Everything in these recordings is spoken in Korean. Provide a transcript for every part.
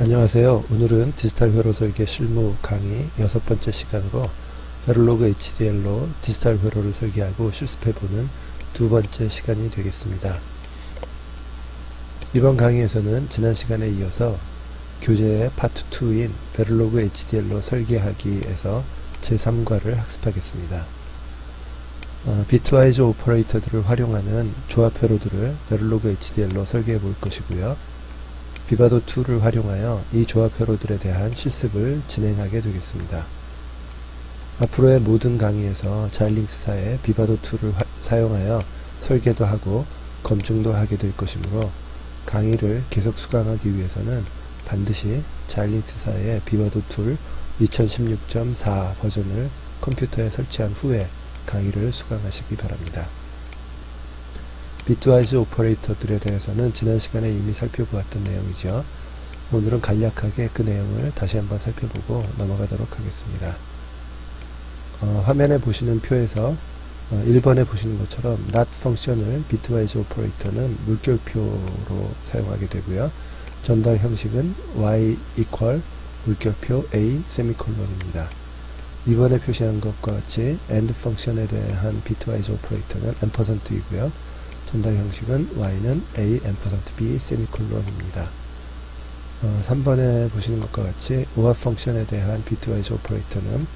안녕하세요. 오늘은 디지털 회로 설계 실무 강의 6번째 시간으로 베를로그 HDL로 디지털 회로를 설계하고 실습해보는 2번째 시간이 되겠습니다. 이번 강의에서는 지난 시간에 이어서 교재의 파트 2인 베를로그 HDL로 설계하기에서 제3과를 학습하겠습니다. 비트와이즈 오퍼레이터들을 활용하는 조합 회로들을 베를로그 HDL로 설계해 볼 것이고요. 비바도 2를 활용하여 이 조합 회로들에 대한 실습을 진행하게 되겠습니다. 앞으로의 모든 강의에서 자일링스사의 비바도 2를 사용하여 설계도 하고 검증도 하게 될 것이므로 강의를 계속 수강하기 위해서는 반드시 자일링스사의 비바도 툴 2016.4 버전을 컴퓨터에 설치한 후에 강의를 수강하시기 바랍니다. 비트와이즈 오퍼레이터들에 대해서는 지난 시간에 이미 살펴보았던 내용이죠. 오늘은 간략하게 그 내용을 다시 한번 살펴보고 넘어가도록 하겠습니다. 화면에 보시는 표에서 1번에 보시는 것처럼 not 펑션을 비트와이즈 오퍼레이터는 물결표로 사용하게 되고요. 전달 형식은 y equal 물결표 a 세미콜론입니다. 2번에 표시한 것과 같이 AND 펑션에 대한 비트와이즈 오퍼레이터는 &이고요. 전달 형식은 y는 a %b 세미콜론입니다. 3번에 보시는 것과 같이 OR 펑션에 대한 비트와이즈 오퍼레이터는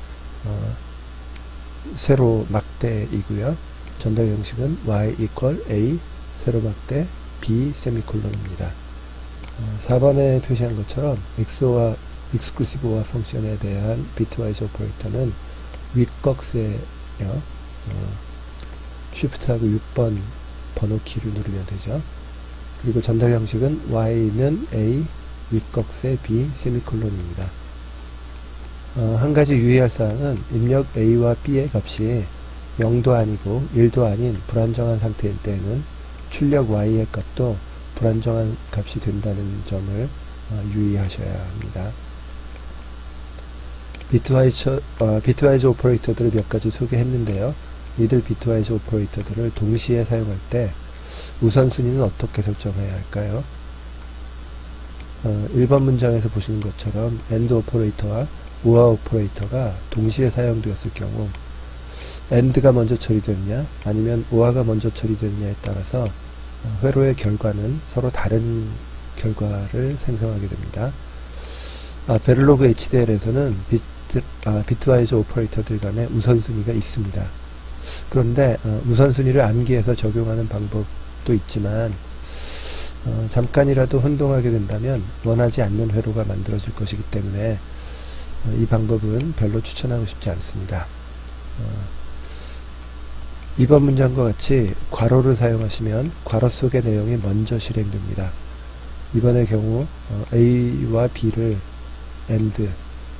세로 막대이고요. 전달 형식은 y equal a 세로 막대 b 세미콜론입니다. 4번에 표시한 것처럼 XOR exclusive OR 펑션에 대한 비트와이즈 오퍼레이터는 윗꺽쇠요. Shift하고 6번 번호키를 누르면 되죠. 그리고 전달 형식은 y는 a 윗꺽쇠 b 세미콜론입니다. 한 가지 유의할 사항은 입력 a와 b의 값이 0도 아니고 1도 아닌 불안정한 상태일 때에는 출력 y의 값도 불안정한 값이 된다는 점을 유의하셔야 합니다. 비트와이즈 오퍼레이터들을 몇 가지 소개했는데요. 이들 비트와이즈 오퍼레이터들을 동시에 사용할 때 우선순위는 어떻게 설정해야 할까요? 1번 문장에서 보시는 것처럼 AND 오퍼레이터와 OR 오퍼레이터가 동시에 사용되었을 경우 AND가 먼저 처리되느냐 아니면 OR가 먼저 처리되느냐에 따라서 회로의 결과는 서로 다른 결과를 생성하게 됩니다. 베를로그 HDL에서는 비트와이즈 오퍼레이터들 간의 우선순위가 있습니다. 그런데 우선순위를 암기해서 적용하는 방법도 있지만 잠깐이라도 혼동하게 된다면 원하지 않는 회로가 만들어질 것이기 때문에 이 방법은 별로 추천하고 싶지 않습니다. 2번 문장과 같이 괄호를 사용하시면 괄호 속의 내용이 먼저 실행됩니다. 이번의 경우 A와 B를 AND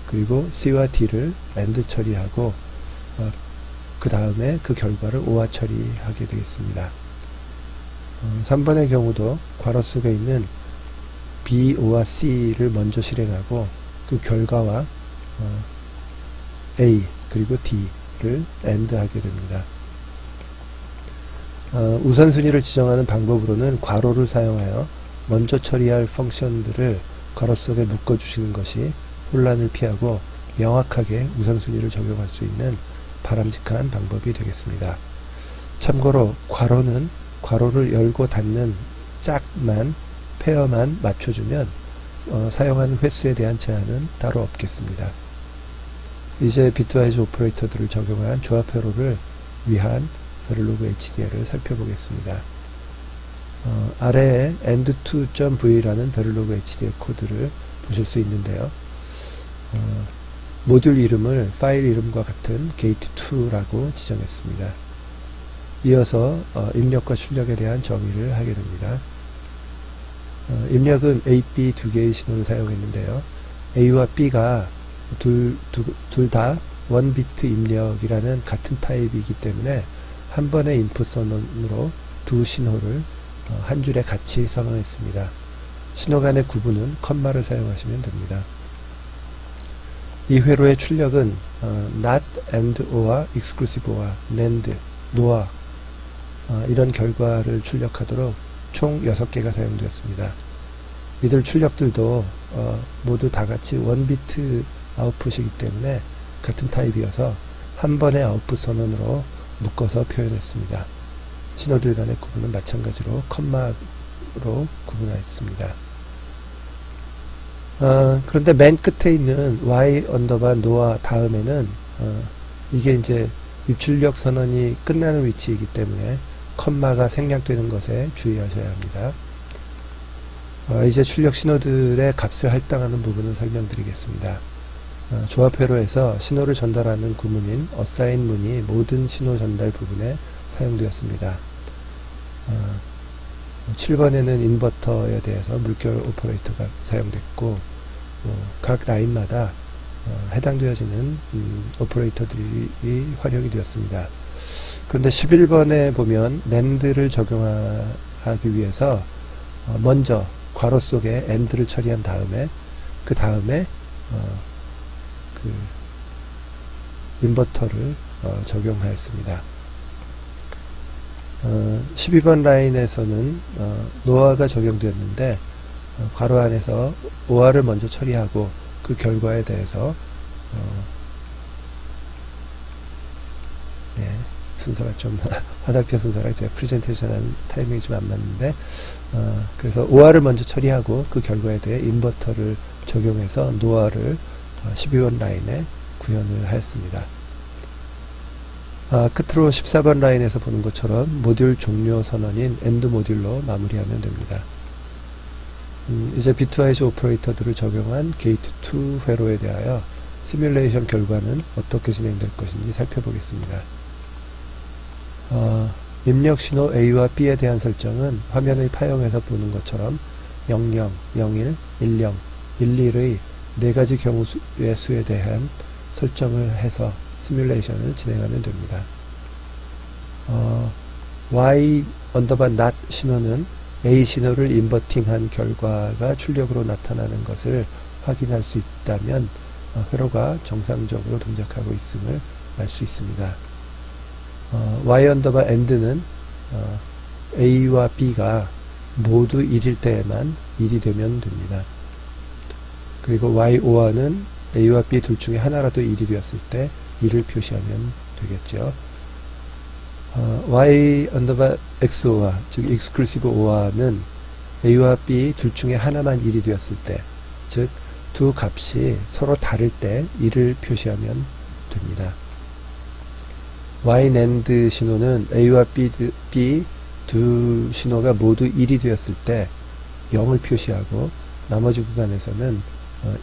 그리고 C와 D를 AND 처리하고 그 다음에 그 결과를 OR 처리하게 되겠습니다. 3번의 경우도 괄호 속에 있는 B와 C를 먼저 실행하고 그 결과와 A 그리고 D를 AND 하게 됩니다. 우선순위를 지정하는 방법으로는 괄호를 사용하여 먼저 처리할 펑션들을 괄호 속에 묶어주시는 것이 혼란을 피하고 명확하게 우선순위를 적용할 수 있는 바람직한 방법이 되겠습니다. 참고로 괄호는 괄호를 열고 닫는 짝만 페어만 맞춰주면 사용하는 횟수에 대한 제한은 따로 없겠습니다. 이제 비트와이즈 오퍼레이터들을 적용한 조합 회로를 위한 베를로그 HDL을 살펴보겠습니다. 아래에 end2.v라는 베를로그 HDL 코드를 보실 수 있는데요. 모듈 이름을 파일 이름과 같은 gate2라고 지정했습니다. 이어서 입력과 출력에 대한 정의를 하게 됩니다. 입력은 A, B 두 개의 신호를 사용했는데요. A와 B가 둘 다 1비트 입력이라는 같은 타입이기 때문에 한 번의 인풋 선언으로 두 신호를 한 줄에 같이 선언했습니다. 신호 간의 구분은 컴마를 사용하시면 됩니다. 이 회로의 출력은 not, and, or, exclusive or, NAND, NOR 이런 결과를 출력하도록 총 6개가 사용되었습니다. 이들 출력들도 모두 다 같이 1비트 아웃풋이기 때문에 같은 타입이어서 한 번의 아웃풋 선언으로 묶어서 표현했습니다. 신호들 간의 구분은 마찬가지로 컴마로 구분하였습니다. 그런데 맨 끝에 있는 y 언더바 노아 다음에는 이게 이제 입출력 선언이 끝나는 위치이기 때문에 컴마가 생략되는 것에 주의하셔야 합니다. 이제 출력 신호들의 값을 할당하는 부분을 설명드리겠습니다. 조합회로에서 신호를 전달하는 구문인 assign 문이 모든 신호 전달 부분에 사용되었습니다. 7번에는 인버터에 대해서 물결 오퍼레이터가 사용됐고 각 라인마다 해당되어지는 오퍼레이터들이 활용이 되었습니다. 그런데 11번에 보면 낸드를 적용하기 위해서 먼저 괄호 속에 AND를 처리한 다음에 그 다음에 그 인버터를 적용하였습니다. 12번 라인에서는 노아가 적용되었는데 괄호 안에서 OR을 먼저 처리하고 그 결과에 대해서 순서가 좀 화살표 순서랑 제가 프레젠테이션 하는 타이밍이 좀 안 맞는데 그래서 OR을 먼저 처리하고 그 결과에 대해 인버터를 적용해서 노아를 12번 라인에 구현을 하였습니다. 끝으로 14번 라인에서 보는 것처럼 모듈 종료 선언인 AND 모듈로 마무리하면 됩니다. 이제 비트와이즈 오퍼레이터들을 적용한 게이트 2 회로에 대하여 시뮬레이션 결과는 어떻게 진행될 것인지 살펴보겠습니다. 입력 신호 A와 B에 대한 설정은 화면의 파형에서 보는 것처럼 00, 01, 10, 11의 4가지 경우의 수에 대한 설정을 해서 시뮬레이션을 진행하면 됩니다. Y 언더바 not 신호는 A 신호를 인버팅한 결과가 출력으로 나타나는 것을 확인할 수 있다면 회로가 정상적으로 동작하고 있음을 알 수 있습니다. Y 언더바 AND는 A와 B가 모두 1일 때에만 1이 되면 됩니다. 그리고 Y OR는 A와 B 둘 중에 하나라도 1이 되었을 때 1을 표시하면 되겠죠. Y 언더바 XOR, 즉 exclusive OR는 A와 B 둘 중에 하나만 1이 되었을 때, 즉 두 값이 서로 다를 때 1을 표시하면 됩니다. Y NAND 신호는 A와 B 두 신호가 모두 1이 되었을 때 0을 표시하고 나머지 구간에서는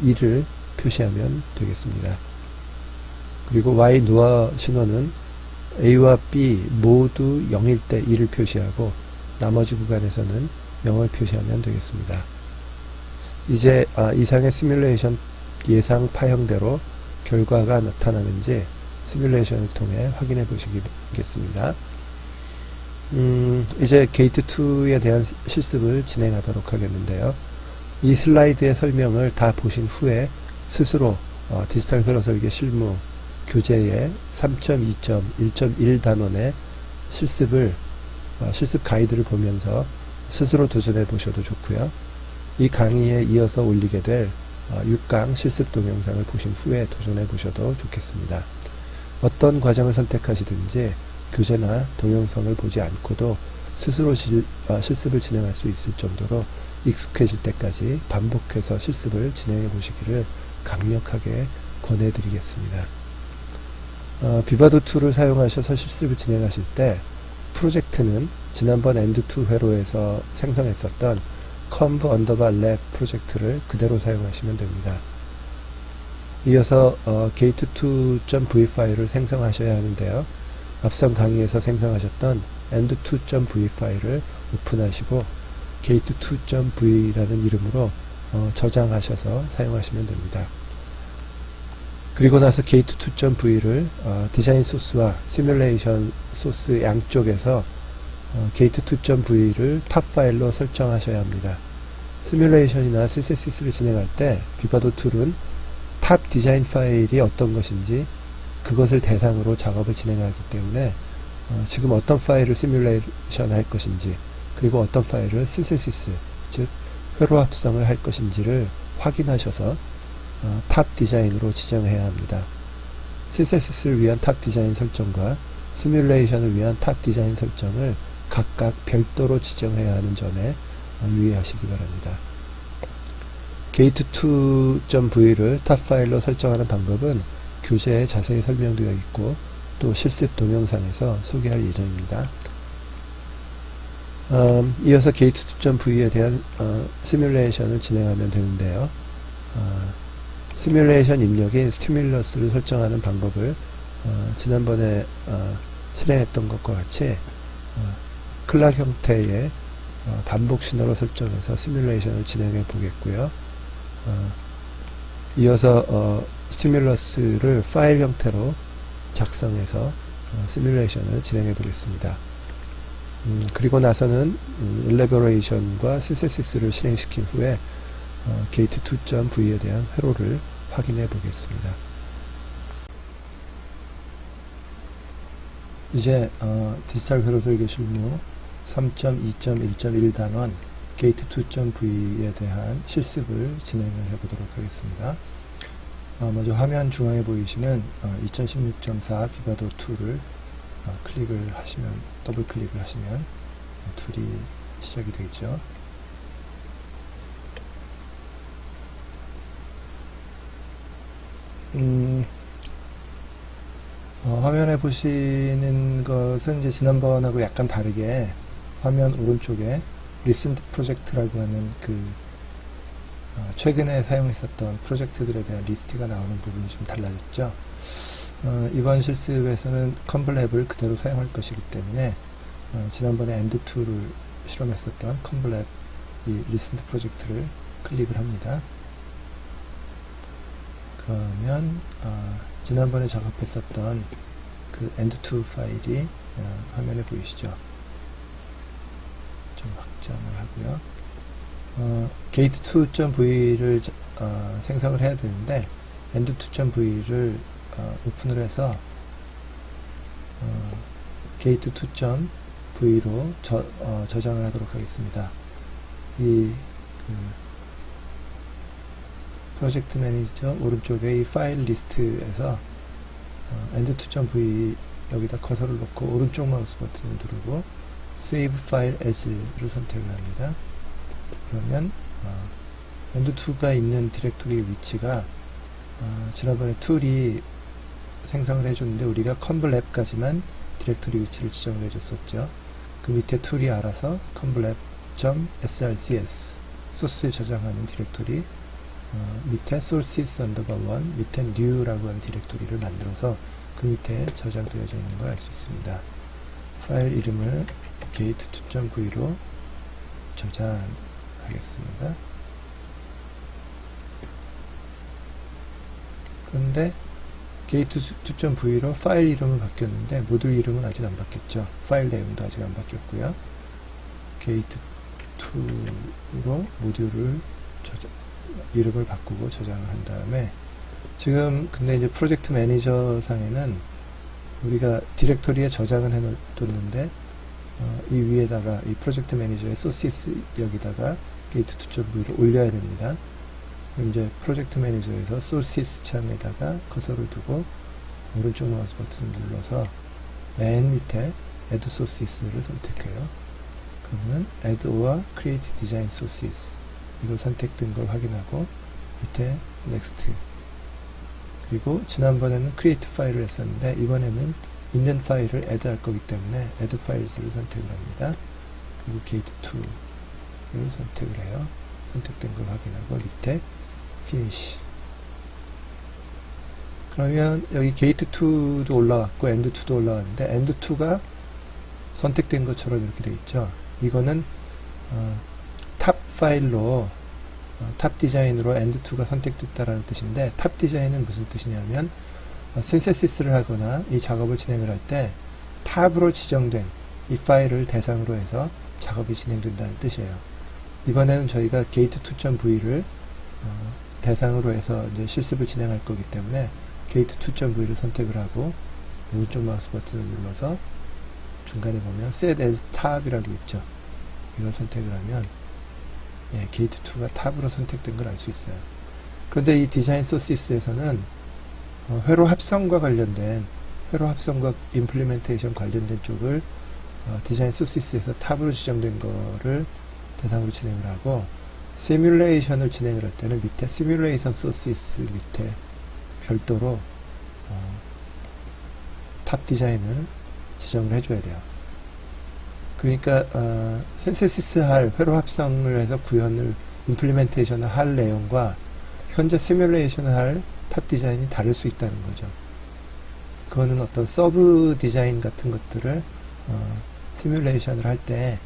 1을 표시하면 되겠습니다. 그리고 Y NOR 신호는 A와 B 모두 0일 때 1을 표시하고 나머지 구간에서는 0을 표시하면 되겠습니다. 이제 이상의 시뮬레이션 예상 파형대로 결과가 나타나는지 시뮬레이션을 통해 확인해 보시겠습니다. 이제 게이트 2에 대한 실습을 진행하도록 하겠는데요. 이 슬라이드의 설명을 다 보신 후에 스스로 디지털 회로 설계 실무 교재의 3.2.1.1 단원의 실습 가이드를 보면서 스스로 도전해 보셔도 좋고요. 이 강의에 이어서 올리게 될 6강 실습 동영상을 보신 후에 도전해 보셔도 좋겠습니다. 어떤 과정을 선택하시든지 교재나 동영상을 보지 않고도 스스로 실습을 진행할 수 있을 정도로 익숙해질 때까지 반복해서 실습을 진행해 보시기를 강력하게 권해드리겠습니다. 비바도2를 사용하셔서 실습을 진행하실 때 프로젝트는 지난번 엔드2 회로에서 생성했었던 conv 언더바 lab 프로젝트를 그대로 사용하시면 됩니다. 이어서 gate2.v 파일을 생성하셔야 하는데요. 앞선 강의에서 생성하셨던 end2.v 파일을 오픈하시고 gate2.v라는 이름으로 저장하셔서 사용하시면 됩니다. 그리고 나서 gate2.v를 디자인 소스와 시뮬레이션 소스 양쪽에서 gate2.v를 탑 파일로 설정하셔야 합니다. 시뮬레이션이나 synthesis를 진행할 때 비바도2는 탑 디자인 파일이 어떤 것인지 그것을 대상으로 작업을 진행하기 때문에 지금 어떤 파일을 시뮬레이션 할 것인지 그리고 어떤 파일을 synthesis, 즉 회로 합성을 할 것인지를 확인하셔서 탑 디자인으로 지정해야 합니다. 신세시스를 위한 탑 디자인 설정과 시뮬레이션을 위한 탑 디자인 설정을 각각 별도로 지정해야 하는 점에 유의하시기 바랍니다. gate2.v를 탑 파일로 설정하는 방법은 교재에 자세히 설명되어 있고 또 실습 동영상에서 소개할 예정입니다. 이어서 gate2.v에 대한 시뮬레이션을 진행하면 되는데요. 시뮬레이션 입력인 스티뮬러스를 설정하는 방법을 지난번에 실행했던 것과 같이 클락 형태의 반복 신호로 설정해서 시뮬레이션을 진행해 보겠고요. 이어서 스티뮬러스를 파일 형태로 작성해서 시뮬레이션을 진행해 보겠습니다. 그리고 나서는 일레버레이션과 신세시스를 실행시킨 후에 gate2.v에 대한 회로를 확인해 보겠습니다. 이제 디지털 회로 설계 실무 3.2.1.1 단원 gate2.v에 대한 실습을 진행을 해보도록 하겠습니다. 먼저 화면 중앙에 보이시는 2016.4 비바도 툴을 클릭을 하시면, 더블 클릭을 하시면 툴이 시작이 되죠. 화면에 보시는 것은 이제 지난번하고 약간 다르게 화면 오른쪽에 리센트 프로젝트라고 하는 최근에 사용했었던 프로젝트들에 대한 리스트가 나오는 부분이 좀 달라졌죠. 이번 실습에서는 컴블랩을 그대로 사용할 것이기 때문에 지난번에 엔드2를 실험했었던 컴블랩 이 리센트 프로젝트를 클릭을 합니다. 그러면 지난번에 작업했었던 그 end2 파일이 화면에 보이시죠? 좀 확장을 하고요. gate2.v를 생성을 해야 되는데 end2.v를 오픈을 해서 gate2.v로 저장을 하도록 하겠습니다. 프로젝트 매니저 오른쪽에 이 파일 리스트에서 end2.v 여기다 커서를 놓고 오른쪽 마우스 버튼을 누르고 Save File As를 선택을 합니다. 그러면 end2가 있는 디렉토리 위치가 지난번에 툴이 생성을 해줬는데 우리가 컴블랩까지만 디렉토리 위치를 지정을 해줬었죠. 그 밑에 툴이 알아서 컴블랩.srcs 소스 저장하는 디렉토리 밑에 sources _1 밑에 new라고 하는 디렉토리를 만들어서 그 밑에 저장되어져 있는 걸 알 수 있습니다. 파일 이름을 gate2.v로 저장하겠습니다. 그런데 gate2.v로 파일 이름은 바뀌었는데 모듈 이름은 아직 안 바뀌었죠. 파일 내용도 아직 안 바뀌었고요. gate2로 모듈을 이름을 바꾸고 저장을 한 다음에 지금 근데 이제 프로젝트 매니저 상에는 우리가 디렉토리에 저장을 해뒀는데 이 위에다가 이 프로젝트 매니저의 소시스 여기다가 gate2.v를 올려야 됩니다. 그럼 이제 프로젝트 매니저에서 소시스 창에다가 커서를 두고 오른쪽 마우스 버튼을 눌러서 맨 밑에 add sources를 선택해요. 그러면 add or create design sources 이거 선택된 걸 확인하고 밑에 next 그리고 지난번에는 create 파일을 했었는데 이번에는 있는 파일을 add 할 거기 때문에 add files를 선택을 합니다. 그리고 gate2를 선택을 해요. 선택된 걸 확인하고 밑에 finish 그러면 여기 gate2도 올라왔고 end2도 올라왔는데 end2가 선택된 것처럼 이렇게 되어 있죠. 이거는 탑 파일로 탑 디자인으로 end2가 선택됐다라는 뜻인데 탑 디자인은 무슨 뜻이냐면 신세시스를 하거나 이 작업을 진행을 할 때 탑으로 지정된 이 파일을 대상으로 해서 작업이 진행된다는 뜻이에요. 이번에는 저희가 gate2.v를 대상으로 해서 이제 실습을 진행할 거기 때문에 gate2.v를 선택을 하고 오른쪽 마우스 버튼을 눌러서 중간에 보면 set as tab이라고 있죠. 이걸 선택을 하면 게이트 2가 탑으로 선택된 걸 알 수 있어요. 그런데 이 디자인 소시스에서는 회로 합성과 관련된 회로 합성과 임플리멘테이션 관련된 쪽을 디자인 소시스에서 탑으로 지정된 거를 대상으로 진행을 하고, 시뮬레이션을 진행을 할 때는 밑에 시뮬레이션 소시스 밑에 별도로 탑 디자인을 지정을 해줘야 돼요. 그러니까 신세시스 할 회로 합성을 해서 구현을 임플리멘테이션을 할 내용과 현재 시뮬레이션을 할 탑 디자인이 다를 수 있다는 거죠. 그거는 어떤 서브 디자인 같은 것들을 시뮬레이션을 할 때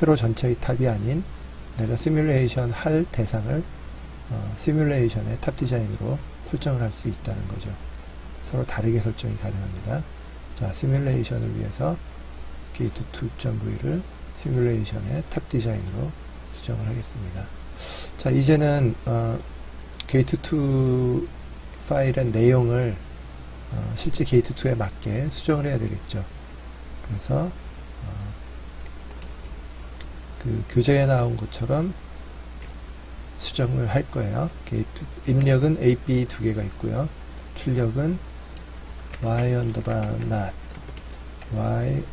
회로 전체의 탑이 아닌 내가 시뮬레이션 할 대상을 시뮬레이션의 탑 디자인으로 설정을 할 수 있다는 거죠. 서로 다르게 설정이 가능합니다. 자, 시뮬레이션을 위해서 게이트 2.v를 시뮬레이션의 탑 디자인으로 수정을 하겠습니다. 자, 이제는 게이트 2 파일의 내용을 실제 게이트 2에 맞게 수정을 해야 되겠죠. 그래서 그 교재에 나온 것처럼 수정을 할 거예요. 게이트 입력은 A, B 두 개가 있고요. 출력은 y not, y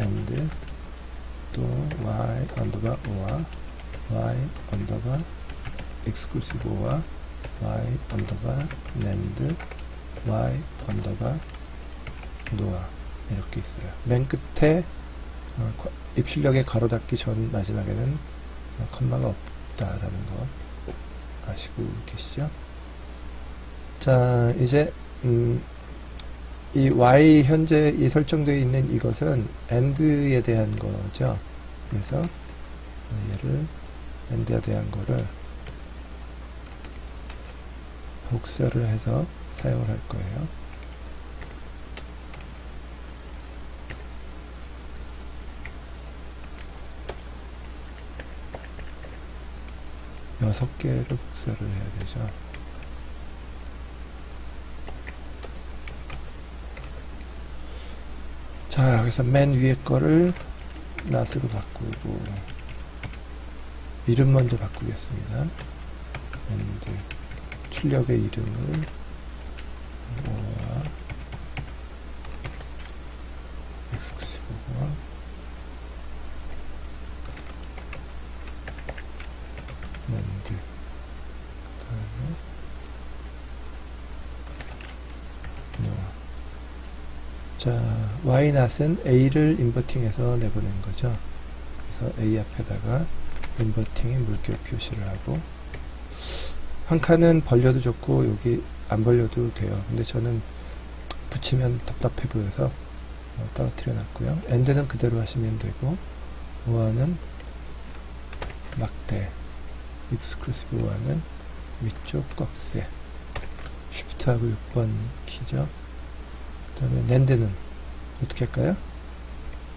and, 또 y or와 y exclusive or와 y and, y nor 이렇게 있어요. 맨 끝에 입출력의 가로 닫기 전 마지막에는 컴마가 없다라는 거 아시고 계시죠? 자, 이제 이 y 현재 이 설정되어 있는 이것은 and에 대한 거죠. 그래서 얘를 and에 대한 거를 복사를 해서 사용을 할 거예요. 여섯 개를 복사를 해야 되죠. 자, 그래서 맨 위에 거를 not으로 바꾸고, 이름 먼저 바꾸겠습니다. and 출력의 이름을 뭐와 exclusive와 and 그다음에 no. 자, y not은 a를 인버팅해서 내보낸 거죠. 그래서 a 앞에다가 인버팅의 물결 표시를 하고, 한 칸은 벌려도 좋고 여기 안 벌려도 돼요. 근데 저는 붙이면 답답해 보여서 떨어뜨려 놨고요. end는 그대로 하시면 되고, or는 막대, exclusive or는 위쪽 꺽쇠, shift하고 6번 키죠. 그 다음에 and는 어떻게 할까요?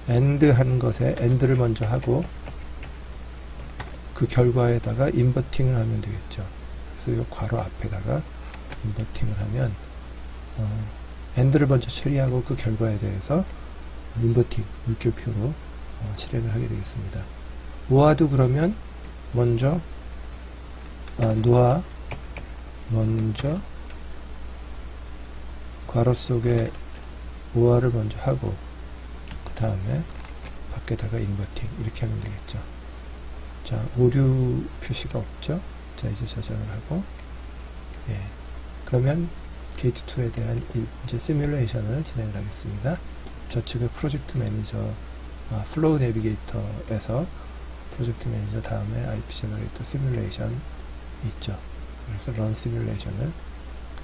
and 하는 것에 and를 먼저 하고 그 결과에다가 인버팅을 하면 되겠죠. 그래서 이 괄호 앞에다가 인버팅을 하면 and를 먼저 처리하고 그 결과에 대해서 인버팅 물결표로 실행을 하게 되겠습니다. or도 그러면 먼저 noa 먼저 괄호 속에 or를 먼저 하고 그 다음에 밖에다가 인버팅 이렇게 하면 되겠죠. 자, 오류 표시가 없죠. 자, 이제 저장을 하고, 예, 그러면 게이트 2에 대한 이제 시뮬레이션을 진행을 하겠습니다. 저측에 프로젝트 매니저, 플로우 내비게이터에서 프로젝트 매니저 다음에 IP 제너레이터 시뮬레이션 있죠. 그래서 런 시뮬레이션을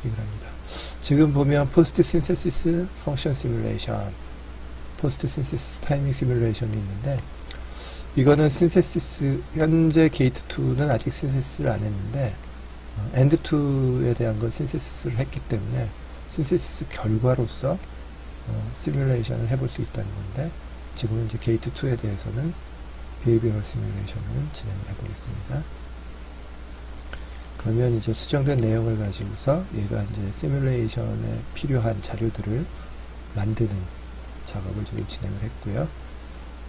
클릭을 합니다. 지금 보면 포스트 신세시스 펑션 시뮬레이션, 포스트 신세시스 타이밍 시뮬레이션이 있는데, 이거는 신세시스, 현재 게이트 2는 아직 신세시스를 안 했는데 end 2에 대한 건 신세시스를 했기 때문에 신세시스 결과로서 시뮬레이션을 해볼 수 있다는 건데, 지금은 이제 게이트 2에 대해서는 비헤이비어럴 시뮬레이션을 진행을 해보겠습니다. 그러면 이제 수정된 내용을 가지고서 얘가 이제 시뮬레이션에 필요한 자료들을 만드는 작업을 지금 진행을 했고요.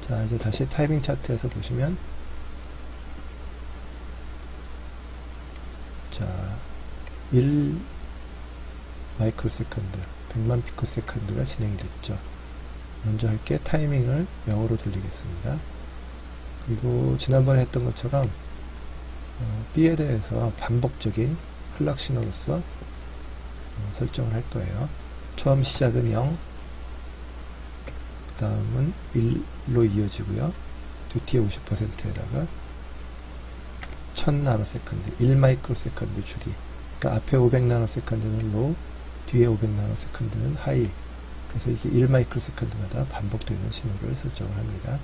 자, 이제 다시 타이밍 차트에서 보시면 자, 1 마이크로세컨드, 100만 피코세컨드가 진행이 됐죠. 먼저 할게 타이밍을 0으로 돌리겠습니다. 그리고 지난번에 했던 것처럼 B에 대해서 반복적인 클락 신호로서 설정을 할 거예요. 처음 시작은 0, 그 다음은 1로 이어지고요. 듀티의 50%에다가 1000나노세컨드, 1마이크로세컨드 주기. 그러니까 앞에 500나노세컨드는 로우, 뒤에 500나노세컨드는 하이. 그래서 이게 1마이크로세컨드마다 반복되는 신호를 설정을 합니다.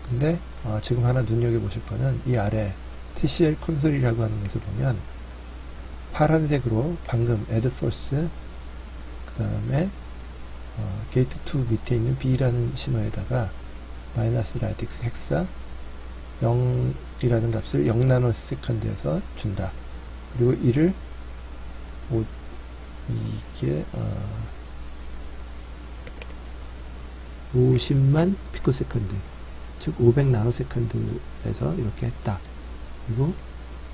근데 지금 하나 눈여겨보실 거는 이 아래 TCL 콘솔이라고 하는 것을 보면 파란색으로 방금 add force, 그 다음에 게이트 2 밑에 있는 B라는 신호에다가 마이너스 라디क्스 헥사 0이라는 값을 0나노세컨드에서 준다. 그리고 이를 이게 50만 피코세컨드, 즉 500나노세컨드에서 이렇게 했다. 그리고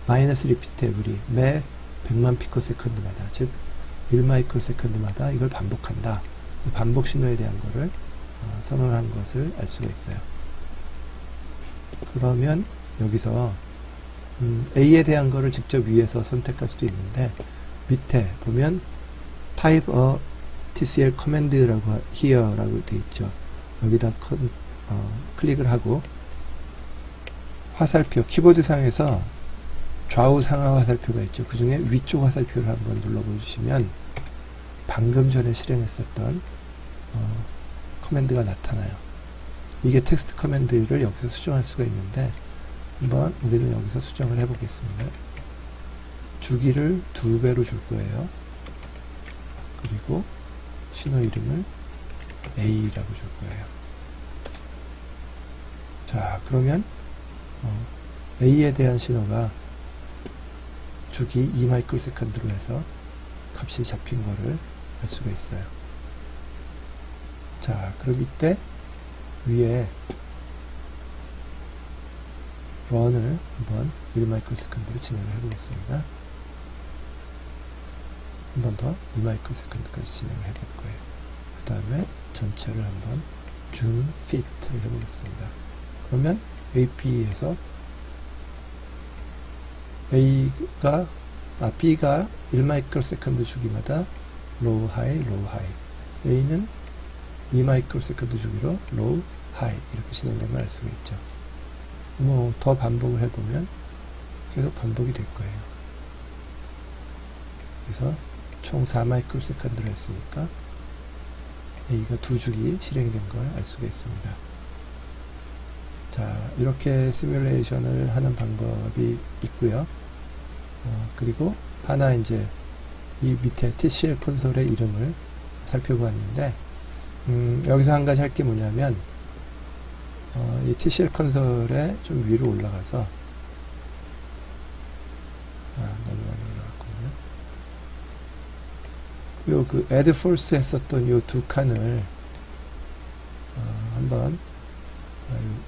마이너스 리피트 에브리, 매 100만 피코세컨드마다, 즉 1마이크로세컨드마다 이걸 반복한다. 반복 신호에 대한 거를 선언한 것을 알 수가 있어요. 그러면 여기서 A에 대한 거를 직접 위에서 선택할 수도 있는데, 밑에 보면 type a TCL command라고 here라고 되어 있죠. 여기다 클릭을 하고 화살표, 키보드 상에서 좌우 상하 화살표가 있죠. 그 중에 위쪽 화살표를 한번 눌러보시면 방금 전에 실행했었던 커맨드가 나타나요. 이게 텍스트 커맨드를 여기서 수정할 수가 있는데, 한번 우리는 여기서 수정을 해보겠습니다. 주기를 2배로 줄 거예요. 그리고 신호 이름을 A라고 줄 거예요. 자, 그러면 A에 대한 신호가 주기 2마이크로세컨드로 해서 값이 잡힌 거를 알 수가 있어요. 자, 그럼 이때 위에 런을 한번 1마이크로세컨드로 진행을 해보겠습니다. 한 번 더 2마이크로세컨드까지 진행을 해볼 거예요. 그 다음에 전체를 한번 줌 피트를 해보겠습니다. 그러면 AP에서 B가 1마이크로세컨드 주기마다 로우 하이, 로우 하이. A는 2마이크로세컨드 주기로 로우 하이. 이렇게 진행되면 알 수가 있죠. 뭐 더 반복을 해보면 계속 반복이 될 거예요. 그래서 총 4마이크로세컨드를 했으니까 A가 2주기 실행이 된 걸 알 수가 있습니다. 자, 이렇게 시뮬레이션을 하는 방법이 있고요. 그리고 하나 이제 이 밑에 TCL 콘솔의 이름을 살펴보았는데, 여기서 한 가지 할 게 뭐냐면, 이 TCL 콘솔에 좀 위로 올라가서, 너무 많이 올라갔군요. 요 그 add force 했었던 요 두 칸을 한번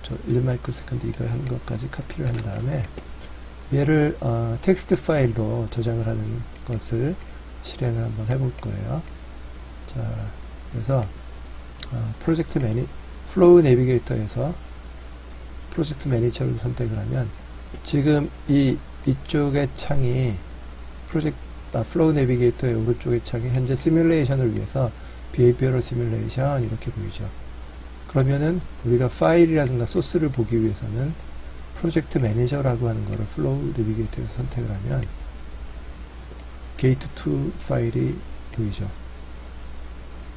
저 1마이크로세컨드 이거 하는 것까지 카피를 한 다음에 얘를 텍스트 파일로 저장을 하는 것을 실행을 한번 해볼 거예요. 자, 그래서 프로젝트 플로우 내비게이터에서 프로젝트 매니저를 선택을 하면 지금 이쪽의 창이 플로우 내비게이터의 오른쪽의 창이 현재 시뮬레이션을 위해서 비헤이비어럴 시뮬레이션 이렇게 보이죠. 그러면은 우리가 파일이라든가 소스를 보기 위해서는 프로젝트 매니저라고 하는 거를 플로우 내비게이터에서 선택을 하면 게이트 2 파일이 보이죠.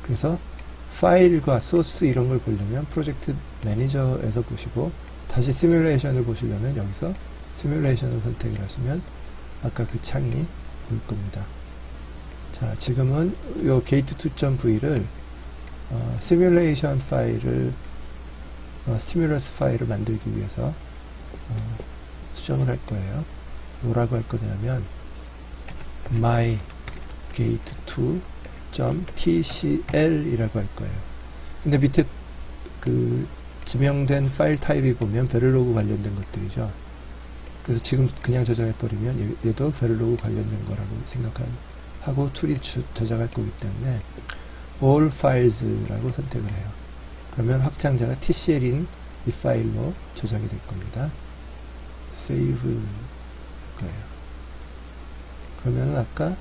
그래서 파일과 소스 이런 걸 보려면 프로젝트 매니저에서 보시고, 다시 시뮬레이션을 보시려면 여기서 시뮬레이션을 선택을 하시면 아까 그 창이 보일 겁니다. 자, 지금은 요 gate2.v를 시뮬레이션 파일을 스티뮬러스 파일을 만들기 위해서 수정을 할 거예요. 뭐라고 할 거냐면 my gate2.tcl 이라고 할 거예요. 근데 밑에 그 지명된 파일 타입이 보면 베를로그 관련된 것들이죠. 그래서 지금 그냥 저장해버리면 얘도 베를로그 관련된 거라고 생각하고 툴이 저장할 거기 때문에 all files라고 선택을 해요. 그러면 확장자가 TCL인 이 파일로 저장이 될 겁니다. save 거예요. 그러면은 아까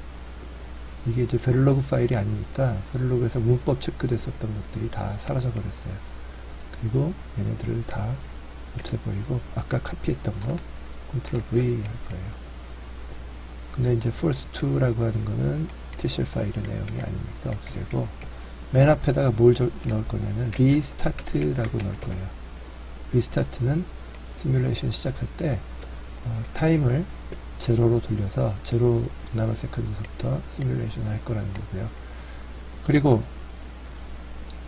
이게 이제 베를로그 파일이 아니니까 베를로그에서 문법 체크됐었던 것들이 다 사라져 버렸어요. 그리고 얘네들을 다 없애버리고 아까 카피했던 거 컨트롤 V 할 거예요. 근데 이제 first2라고 하는 거는 TCL 파일의 내용이 아니니까 없애고 맨 앞에다가 뭘 넣을 거냐면 restart라고 넣을 거예요. restart는 시뮬레이션 시작할 때 타임을 제로로 돌려서 0 나노세컨드서부터 시뮬레이션을 할 거라는 거고요. 그리고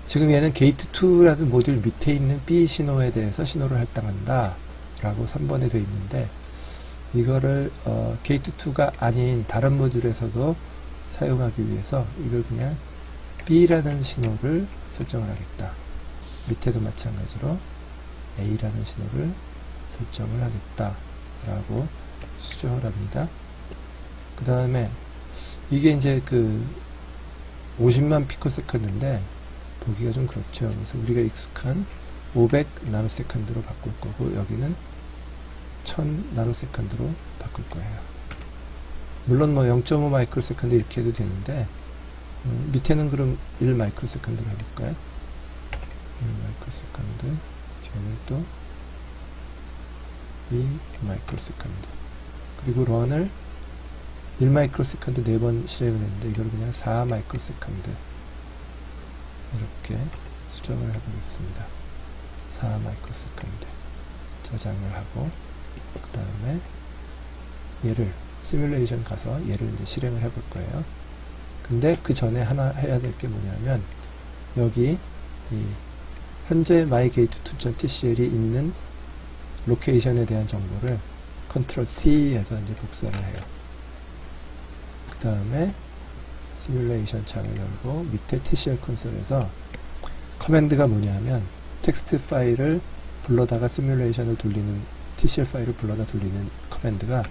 지금 얘는 게이트 2라는 모듈 밑에 있는 B 신호에 대해서 신호를 할당한다 라고 3번에 되어 있는데 이거를 게이트 2가 아닌 다른 모듈에서도 사용하기 위해서 이걸 그냥 B라는 신호를 설정을 하겠다. 밑에도 마찬가지로 A라는 신호를 설정을 하겠다 라고 수정을 합니다. 그 다음에 이게 이제 그 50만 피코세컨드인데 보기가 좀 그렇죠. 그래서 우리가 익숙한 500 나노세컨드로 바꿀 거고 여기는 1000 나노세컨드로 바꿀 거예요. 물론 뭐 0.5 마이크로세컨드 이렇게 해도 되는데 밑에는 그럼 1 마이크로세컨드로 해볼까요? 1 마이크로세컨드 뒤에는 또 2 마이크로세컨드 그리고 런을 1 마이크로세컨드 4번 실행을 했는데 이걸 그냥 4 마이크로세컨드 이렇게 수정을 해보겠습니다. 4 마이크로세컨드 저장을 하고 그 다음에 얘를 시뮬레이션 가서 얘를 이제 실행을 해볼 거예요. 근데 그 전에 하나 해야 될 게 뭐냐면 여기 이 현재 mygate2.tcl이 있는 로케이션에 대한 정보를 컨트롤 C에서 이제 복사를 해요. 그 다음에 시뮬레이션 창을 열고 밑에 TCL 콘솔에서 커맨드가 뭐냐면 텍스트 파일을 불러다가 시뮬레이션을 돌리는 TCL 파일을 불러다 돌리는 커맨드가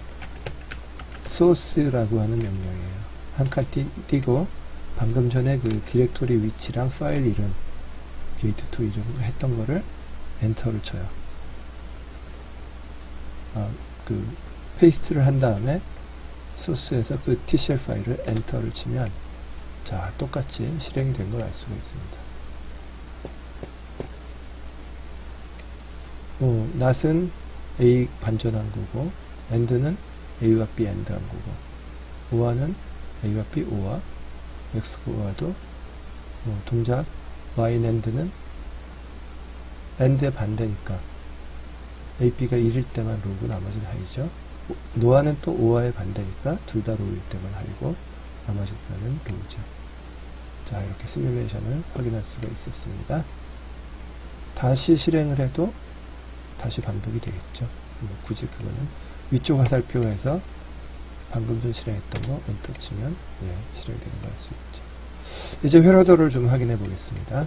source라고 하는 명령이에요. 한 칸 띄고 방금 전에 그 디렉토리 위치랑 파일 이름 게이트2 이름 했던 거를 엔터를 쳐요. 그 페이스트를 한 다음에 소스에서 그 TCL 파일을 엔터를 치면 자 똑같이 실행이 된 걸 알 수가 있습니다. not은 A 반전한 거고 and는 A와 B AND 한 거고 OR는 A와 B OR X과 OR도 동작 Y AND는 AND의 반대니까 A, B가 1일 때만 로우고 나머지는 하이죠. 노아는 또 OR의 반대니까 둘 다 로우일 때만 하이고 나머지는 로우죠. 자 이렇게 시뮬레이션을 확인할 수가 있었습니다. 다시 실행을 해도 다시 반복이 되겠죠. 굳이 그거는 위쪽 화살표에서 방금 전 실행했던 거 엔터 치면 실행되는 걸 알 수 있죠. 이제 회로도를 좀 확인해 보겠습니다.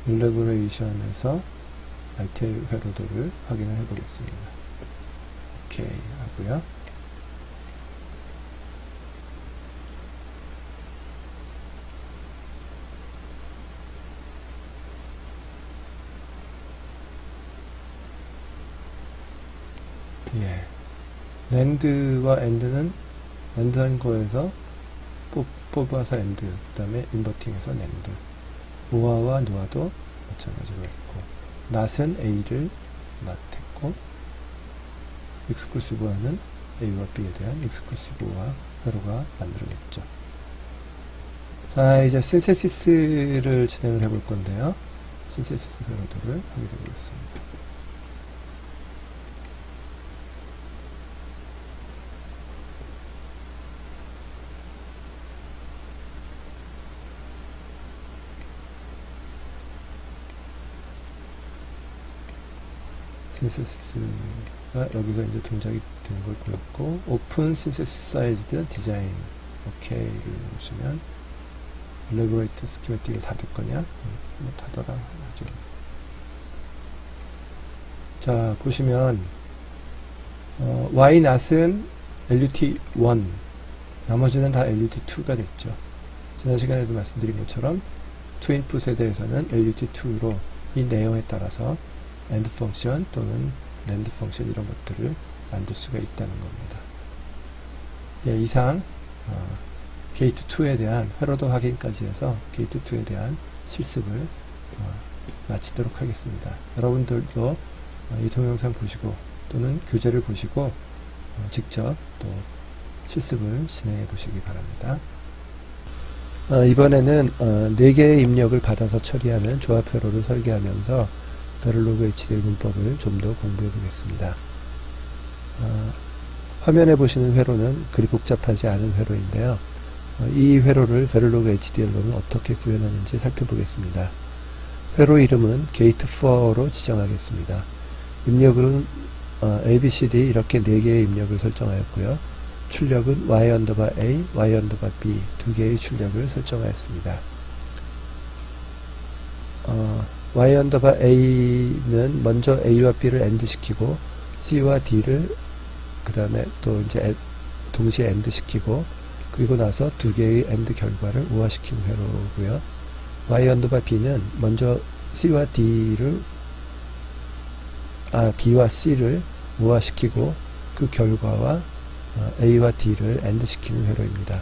일러브레이션에서 RTL 회로도를 확인을 해 보겠습니다. 오케이 하고요. 랜드와 엔드는 랜드 한 거에서 뽑아서 엔드, 그 다음에 인버팅해서 랜드. 오아와 노아도 마찬가지로 했고, not은 A를 not 했고, exclusive OR는 A와 B에 대한 exclusive OR 회로가 만들어졌죠. 자, 이제 신세시스를 진행을 해볼 건데요. 신세시스 회로도를 확인해 보겠습니다. 신세시스가 여기서 이제 동작이 된 걸 보였고, 오픈 신세시사이즈드 디자인 오케이를 보시면 elaborate 스키매틱을 닫을 거냐? 뭐 닫아라 하죠. 자 보시면 y not은 LUT1, 나머지는 다 LUT2가 됐죠. 지난 시간에도 말씀드린 것처럼 투인풋에 대해서는 LUT2로 이 내용에 따라서 AND 펑션 또는 NAND 펑션 이런 것들을 만들 수가 있다는 겁니다. 예, 이상 게이트 2에 대한 회로도 확인까지 해서 게이트 2에 대한 실습을 마치도록 하겠습니다. 여러분들도 이 동영상 보시고 또는 교재를 보시고 직접 또 실습을 진행해 보시기 바랍니다. 이번에는 4개의 입력을 받아서 처리하는 조합 회로를 설계하면서 베를로그 HDL 문법을 좀 더 공부해 보겠습니다. 화면에 보시는 회로는 그리 복잡하지 않은 회로인데요. 이 회로를 베를로그 HDL로는 어떻게 구현하는지 살펴보겠습니다. 회로 이름은 gate4로 지정하겠습니다. 입력은 ABCD 이렇게 4개의 입력을 설정하였고요. 출력은 y_a, y_b 두 개의 출력을 설정하였습니다. y_a는 먼저 a와 b를 AND 시키고 c와 d를 그 다음에 또 이제 동시에 AND 시키고 그리고 나서 두 개의 AND 결과를 우화시킨 회로고요. y_b는 먼저 c와 d를 b와 c를 우화시키고 그 결과와 a와 d를 AND 시키는 회로입니다.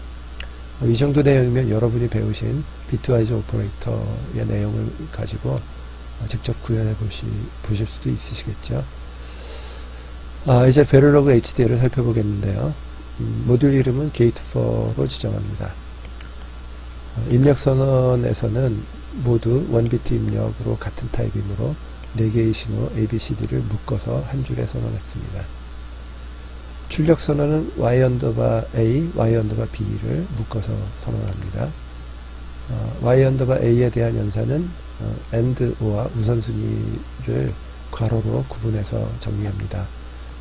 이 정도 내용이면 여러분이 배우신 비트와이즈 오퍼레이터의 내용을 가지고 직접 구현해 보실 수도 있으시겠죠. 이제 베를로그 HDL을 살펴보겠는데요. 모듈 이름은 gate4로 지정합니다. 입력 선언에서는 모두 1비트 입력으로 같은 타입이므로 4개의 신호 ABCD를 묶어서 한 줄에 선언했습니다. 출력 선언은 y_a, y_b를 묶어서 선언합니다. y_a에 대한 연산은 AND, O와 우선순위를 괄호로 구분해서 정리합니다.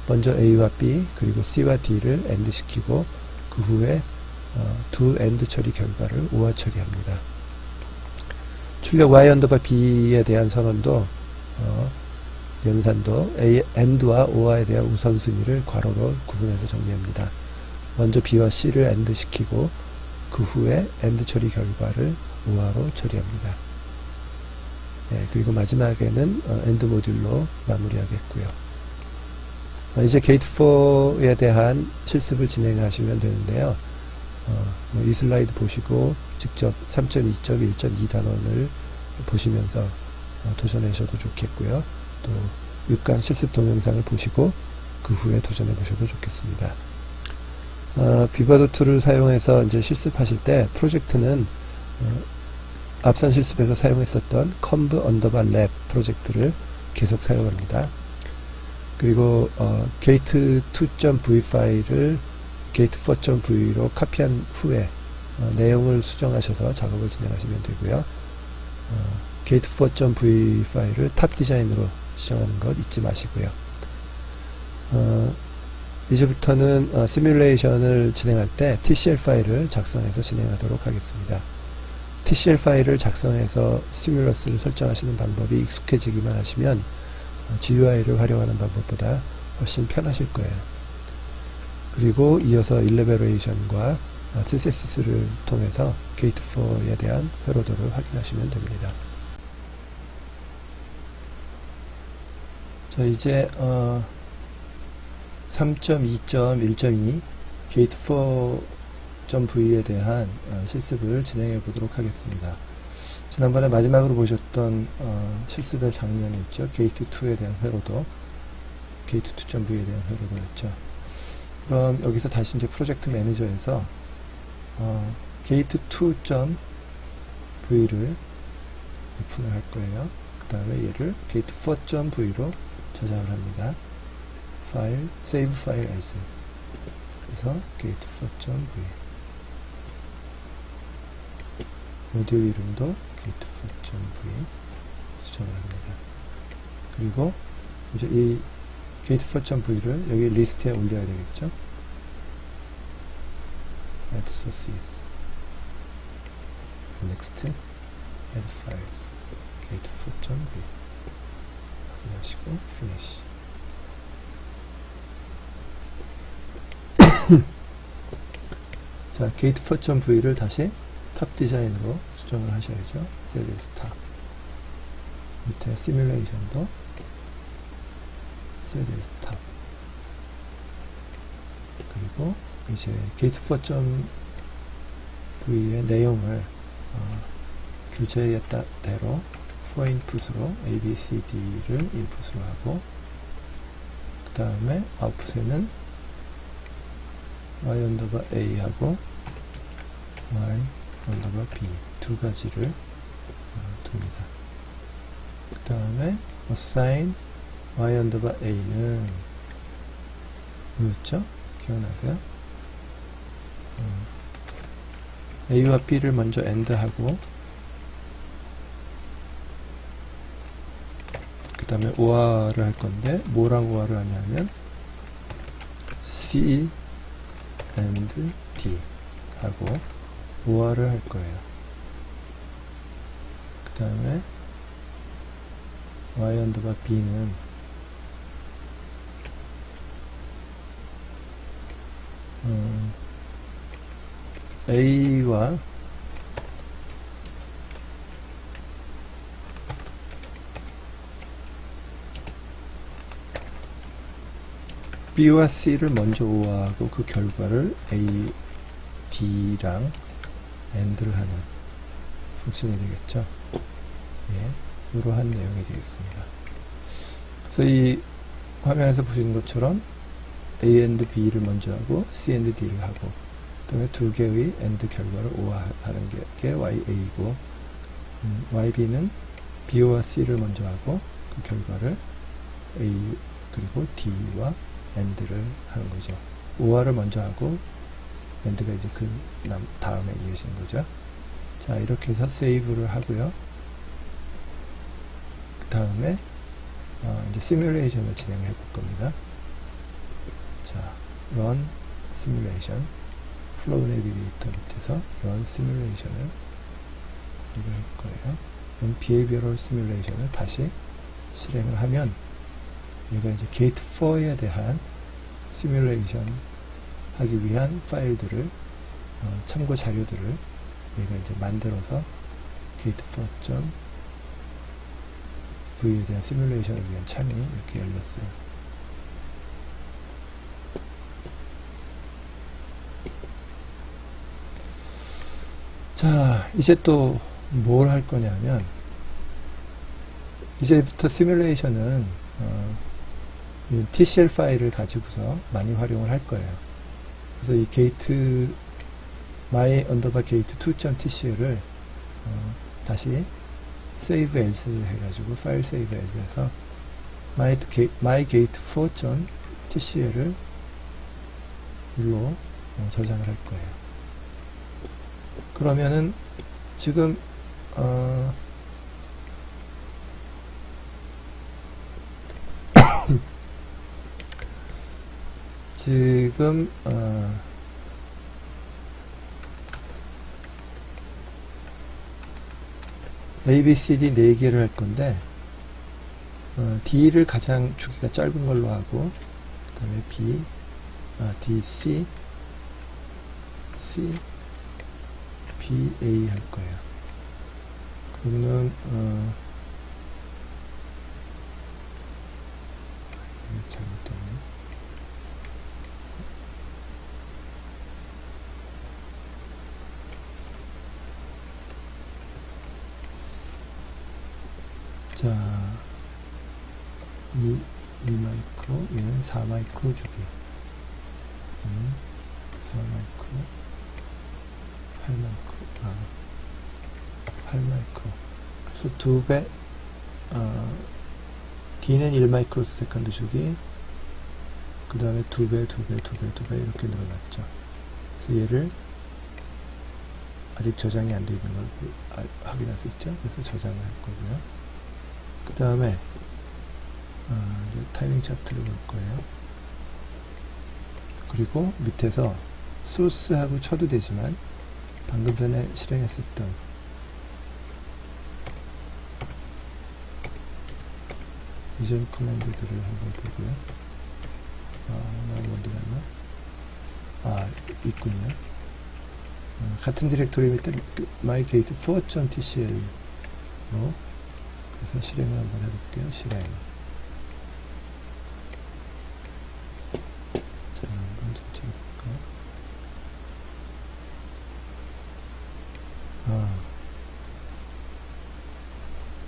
먼저 a와 b 그리고 c와 d를 AND 시키고 그 후에 두 AND 처리 결과를 우화 처리합니다. 출력 y_b에 대한 선언도 연산도 AND와 O와에 대한 우선순위를 괄호로 구분해서 정리합니다. 먼저 B와 C를 AND 시키고 그 후에 AND 처리 결과를 우화로 처리합니다. 그리고 마지막에는 AND 모듈로 마무리하겠고요. 이제 게이트4에 대한 실습을 진행하시면 되는데요. 이 슬라이드 보시고 직접 3.2.1.2 단원을 보시면서 도전하셔도 좋겠고요. 또 6강 실습 동영상을 보시고 그 후에 도전해 보셔도 좋겠습니다. 비바도 툴을 사용해서 이제 실습하실 때 프로젝트는 앞선 실습에서 사용했었던 conv_lab 프로젝트를 계속 사용합니다. 그리고 gate2.v 파일을 gate4.v로 카피한 후에 내용을 수정하셔서 작업을 진행하시면 되고요. gate4.v 파일을 탑 디자인으로 지정하는 것 잊지 마시고요. 이제부터는 시뮬레이션을 진행할 때 TCL 파일을 작성해서 진행하도록 하겠습니다. TCL 파일을 작성해서 스티뮬러스를 설정하시는 방법이 익숙해지기만 하시면 GUI를 활용하는 방법보다 훨씬 편하실 거예요. 그리고 이어서 일레베레이션과 synthesis를 통해서 gate4에 대한 회로도를 확인하시면 됩니다. 자, 이제 3.2.1.2 gate4.v에 대한 실습을 진행해 보도록 하겠습니다. 지난번에 마지막으로 보셨던 실습의 장면이 있죠. gate2에 대한 회로도, gate2.v에 대한 회로도였죠. 그럼 여기서 다시 이제 프로젝트 매니저에서 gate2.v를 오픈을 할 거예요. 그 다음에 얘를 gate4.v로 저장을 합니다. 파일, save file as. 그래서 gate4.v. 모듈 이름도 gate4.v 수정을 합니다. 그리고 이제 이 gate4.v를 여기 리스트에 올려야 되겠죠. add sources. next, add files. gate4.v. 확인하시고 finish. 자, 게이트 for.v를 다시 탑 디자인으로 수정을 하셔야죠. 셀 as 탑. 밑에 시뮬레이션도 셀 as 탑. 그리고 이제 게이트 for.v의 내용을 교재에대로 for input으로 A, B, C, D를 인풋으로 하고, 그 다음에 아웃풋에는 y 언더바 A 하고 y 언더바 B 두 가지를 둡니다. 그 다음에 assign y 언더바 A는 뭐였죠? 기억나세요? A와 B를 먼저 AND 하고, 그 다음에 OR을 할 건데, 뭐랑 OR을 하냐면 C and D 하고 OR을 할 거예요. 그 다음에 Y 언더바 B는 A와 B와 C를 먼저 OR하고 그 결과를 A, D랑 AND를 하는 funk션이 되겠죠. 예, 이러한 내용이 되겠습니다. 그래서 이 화면에서 보시는 것처럼 A and B를 먼저 하고 C and D를 하고, 그 다음에 두 개의 AND 결과를 OR하는 게 YA이고, YB는 B와 C를 먼저 하고 그 결과를 A 그리고 D와 AND를 하는 거죠. OR을 먼저 하고 AND가 이제 그 다음에 이어지는 거죠. 자, 이렇게 해서 세이브를 하고요. 그 다음에 이제 시뮬레이션을 진행을 해볼 겁니다. 자, run simulation, flow navigator 밑에서 run simulation을 클릭을 할 거예요. 그럼 behavioral simulation을 다시 실행을 하면 얘가 이제 게이트 4에 대한 시뮬레이션 하기 위한 파일들을 참고 자료들을 얘가 이제 만들어서 게이트 4.v에 대한 시뮬레이션을 위한 창이 이렇게 열렸어요. 자, 이제 또 뭘 할 거냐면, 이제부터 시뮬레이션은 TCL 파일을 가지고서 많이 활용을 할 거예요. 그래서 이 게이트 my underbar gate 2.tcl을 다시 save as 해가지고 파일 save as 해서 my gate 4.tcl을 일로 저장을 할 거예요. 그러면은 지금 지금 A, B, C, D 4개를 할 건데 D를 가장 주기가 짧은 걸로 하고, 그 다음에 B, D, C, C, B, A 할 거예요. 그러면은 잘못됐네. 자, 2마이크로, 얘는 4마이크로 주기. 4마이크로, 8마이크로, 8마이크로. 그래서 2배, D는 1마이크로 세컨드 주기, 그 다음에 2배, 2배, 2배, 2배 이렇게 늘어났죠. 그래서 얘를 아직 저장이 안 되어 있는 걸 확인할 수 있죠. 그래서 저장을 할 거고요. 그 다음에 이제 타이밍 차트를 볼 거예요. 그리고 밑에서 소스하고 쳐도 되지만 방금 전에 실행했었던 이전 커맨드들을 한번 보고요. 너무 멀리 갔나? 있군요. 같은 디렉토리 밑에 mygate4.tcl 로 그래서 실행을 한번 해볼게요. 실행. 자, 한번 전체 해볼까요?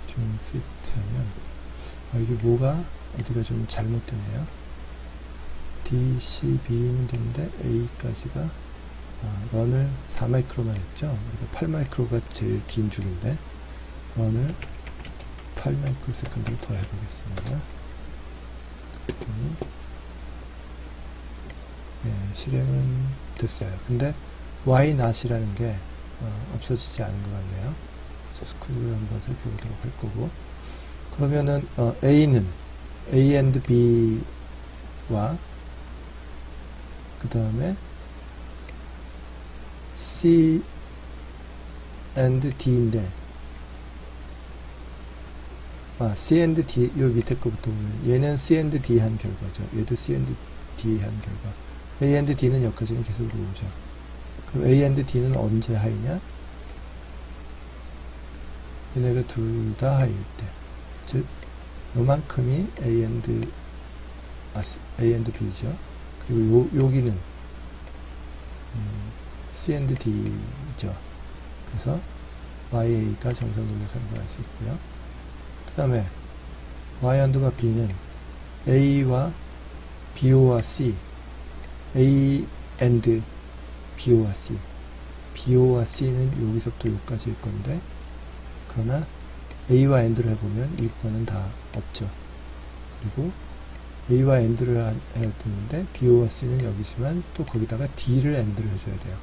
좀 fit하면 이게 뭐가 어디가 좀 잘못됐네요. DCB는 되는데 A까지가 런을 4마이크로만 했죠. 8마이크로가 제일 긴 줄인데 런을 8마이크로세컨드를 더 해보겠습니다. 그랬더니 실행은 됐어요. 근데 Y not이라는 게 없어지지 않은 것 같네요. 그래서 스코드를 한번 살펴보도록 할 거고, 그러면은 A는 A and B와 그 다음에 C and D인데 C and D, 요 밑에 거부터 보면 얘는 C and D 한 결과죠. 얘도 C and D 한 결과. A and D는 여기까지는 계속 오죠. 그럼 A and D는 언제 하이냐? 얘네가 둘 다 하이일 때. 즉, 요만큼이 A and B죠. 그리고 여기는 C and D죠. 그래서 YA가 정상 동작하는 걸 알 수 있고요. 그 다음에 Y 언더바 B는 A와 BO와 C, A and BO와 C, BO와 C는 여기서부터 여기까지일 건데, 그러나 A와 AND를 해보면 이거는 다 없죠. 그리고 A와 AND를 해야 되는데 BO와 C는 여기지만 또 거기다가 D를 AND를 해줘야 돼요.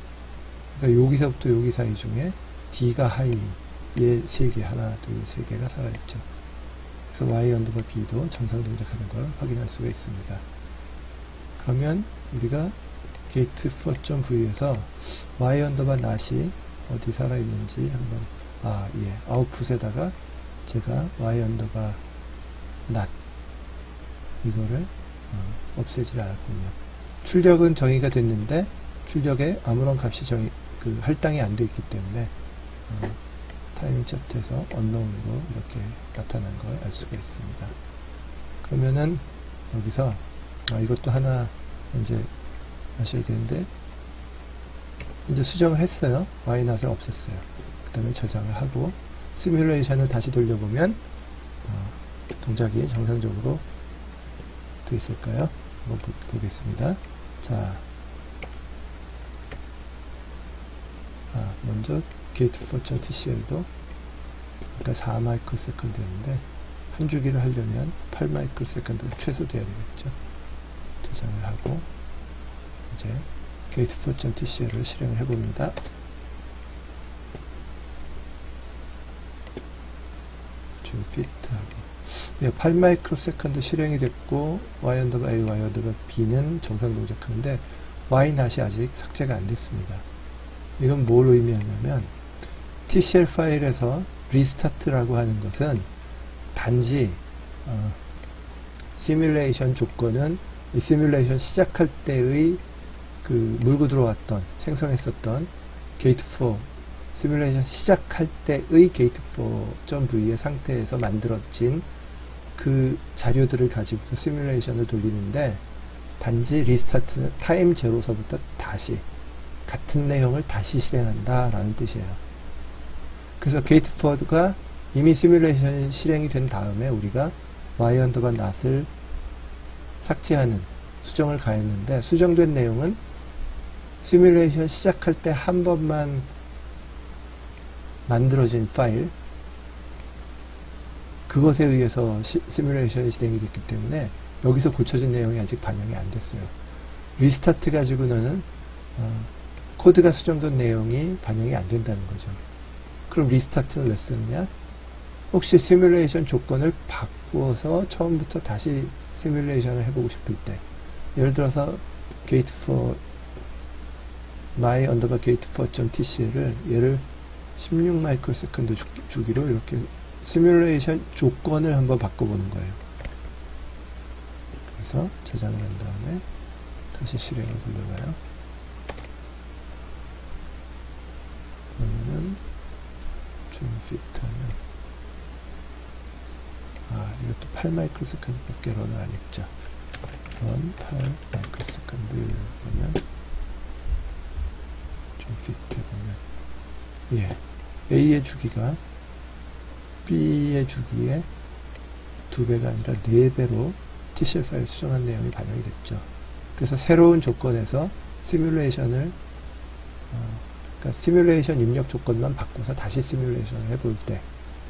그러니까 여기서부터 여기 사이 중에 D가 하이, 얘 세 개, 하나, 둘, 세 개가 살아있죠. 그래서 Y 언더바 B도 정상 동작하는 걸 확인할 수가 있습니다. 그러면 우리가 게이트 4.v에서 Y 언더바 not이 어디 살아있는지 한번 아웃풋에다가 제가 Y 언더바 not 이거를 없애지 않았군요. 출력은 정의가 됐는데 출력에 아무런 값이 할당이 안 되어 있기 때문에 타이밍 차트에서 언노운으로 이렇게 나타난 걸 알 수가 있습니다. 그러면은 여기서 이것도 하나 이제 하셔야 되는데, 이제 수정을 했어요. Y not을 없앴어요. 그 다음에 저장을 하고 시뮬레이션을 다시 돌려보면 동작이 정상적으로 되어 있을까요? 한번 보겠습니다. 자, 먼저 gate4.tcl도 아까 4마이크로세컨드였는데 한 주기를 하려면 8마이크로세컨드가 최소 돼야 되겠죠. 저장을 하고 이제 gate4.tcl을 실행을 해봅니다. 좀 피트하고 8마이크로세컨드 실행이 됐고 Y 언더바 A, Y 언더바 B는 정상 동작하는데 Y not이 아직 삭제가 안 됐습니다. 이건 뭘 의미하냐면 TCL 파일에서 리스타트라고 하는 것은 단지 시뮬레이션 조건은 이 시뮬레이션 시작할 때의 그 물고 들어왔던 생성했었던 게이트 4 시뮬레이션 시작할 때의 게이트 4.v의 상태에서 만들어진 그 자료들을 가지고서 시뮬레이션을 돌리는데, 단지 리스타트는 타임 제로서부터 다시 같은 내용을 다시 실행한다 라는 뜻이에요. 그래서 게이트 4가 이미 시뮬레이션이 실행이 된 다음에 우리가 Y 언더바 not을 삭제하는 수정을 가했는데, 수정된 내용은 시뮬레이션 시작할 때 한 번만 만들어진 파일, 그것에 의해서 시뮬레이션이 진행이 됐기 때문에 여기서 고쳐진 내용이 아직 반영이 안 됐어요. 리스타트 가지고는 코드가 수정된 내용이 반영이 안 된다는 거죠. 그럼 리스타트는 왜 쓰느냐? 혹시 시뮬레이션 조건을 바꾸어서 처음부터 다시 시뮬레이션을 해보고 싶을 때, 예를 들어서 gate 4 my underbar gate 4.tcl을 얘를 16 마이크로세컨드 주기로 이렇게 시뮬레이션 조건을 한번 바꿔보는 거예요. 그래서 저장을 한 다음에 다시 실행을 돌려봐요. fit 하면, 이것도 8 마이크로세컨드밖에 런을 안 읽죠. 런 8 마이크로세컨드 그러면 좀 fit 해보면, A의 주기가 B의 주기의 2배가 아니라 4배로 TCL 파일 수정한 내용이 반영이 됐죠. 그래서 새로운 조건에서 시뮬레이션을 그러니까 시뮬레이션 입력 조건만 바꿔서 다시 시뮬레이션을 해볼 때,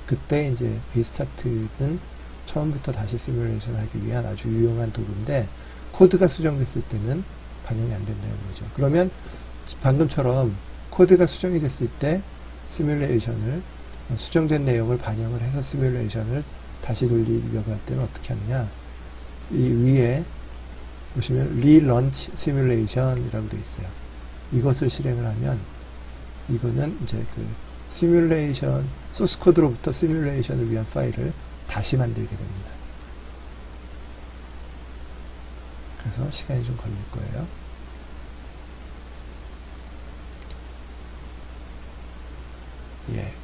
그때 이제 리스타트는 처음부터 다시 시뮬레이션을 하기 위한 아주 유용한 도구인데, 코드가 수정됐을 때는 반영이 안 된다는 거죠. 그러면 방금처럼 코드가 수정이 됐을 때 시뮬레이션을 수정된 내용을 반영을 해서 시뮬레이션을 다시 돌리려고 할 때는 어떻게 하느냐, 이 위에 보시면 리런치 시뮬레이션이라고 되어 있어요. 이것을 실행을 하면 이거는 이제 그 시뮬레이션 소스 코드로부터 시뮬레이션을 위한 파일을 다시 만들게 됩니다. 그래서 시간이 좀 걸릴 거예요.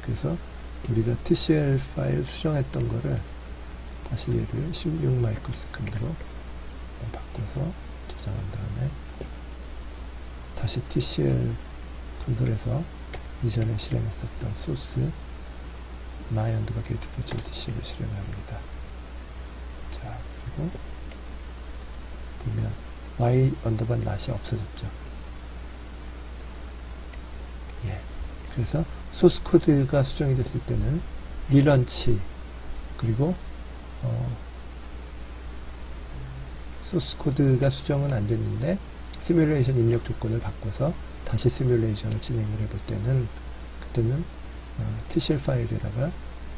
그래서 우리가 TCL 파일 수정했던 거를 다시 얘를 16 마이크로세컨드로 바꿔서 저장한 다음에 다시 TCL 콘솔에서 이전에 실행했었던 소스 my underbar gate for TCL을 실행을 합니다. 자, 그리고 보면 y underbar not이 없어졌죠. 그래서 소스 코드가 수정이 됐을 때는 리런치, 그리고 소스 코드가 수정은 안 됐는데 시뮬레이션 입력 조건을 바꿔서 다시 시뮬레이션을 진행을 해볼 때는, 그때는 TCL 파일에다가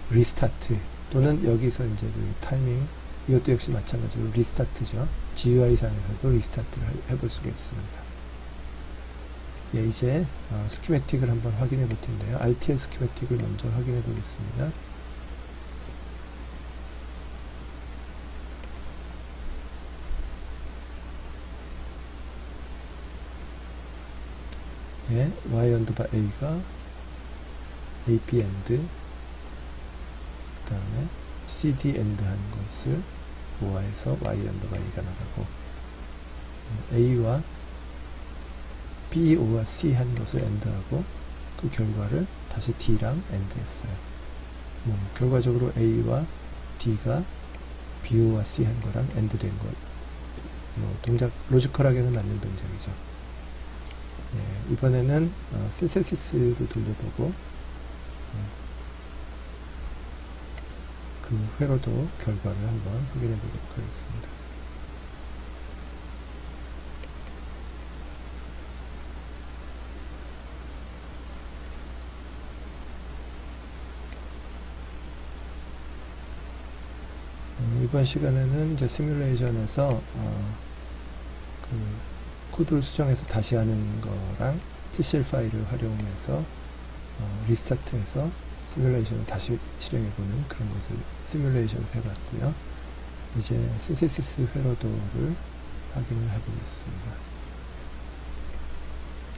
리스타트 또는 여기서 이제 그 타이밍, 이것도 역시 마찬가지로 리스타트죠. GUI 상에서도 리스타트를 해볼 수가 있습니다. 이제 스키매틱을 한번 확인해 볼 텐데요. RTL 스키매틱을 먼저 확인해 보겠습니다. Y 언더바 A가 AP 엔드, 그 다음에 CD 엔드 하는 것을 보아해서 Y 언더바 A가 나가고, A와 B, O와 C 한 것을 엔드하고, 그 결과를 다시 D랑 엔드했어요. 결과적으로 A와 D가 B, O와 C 한 거랑 엔드된 것. 동작, 로지컬하게는 맞는 동작이죠. 이번에는 신세시스를 돌려보고 그 회로도 결과를 한번 확인해 보도록 하겠습니다. 이번 시간에는 이제 시뮬레이션에서 그 코드를 수정해서 다시 하는 거랑 TCL 파일을 활용해서 리스타트해서 시뮬레이션을 다시 실행해보는 그런 것을 시뮬레이션을 해봤고요. 이제 신세시스 회로도를 확인을 해보겠습니다.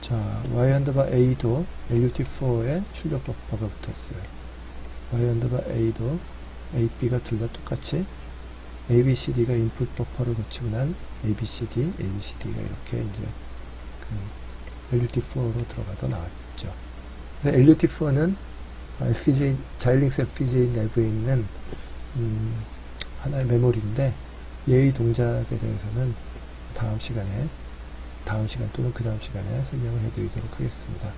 자, Y 언더바 A도 LUT4에 출력 버퍼가 붙었어요. Y 언더바 A도 AB가 둘 다 똑같이 ABCD가 인풋 버퍼를 거치고 난 ABCD가 이렇게 이제 그 LUT4로 들어가서 나왔죠. LUT4는 FPGA, 자일링스 FPGA 내부에 있는 하나의 메모리인데, 얘의 동작에 대해서는 다음 시간 또는 그 다음 시간에 설명을 해드리도록 하겠습니다.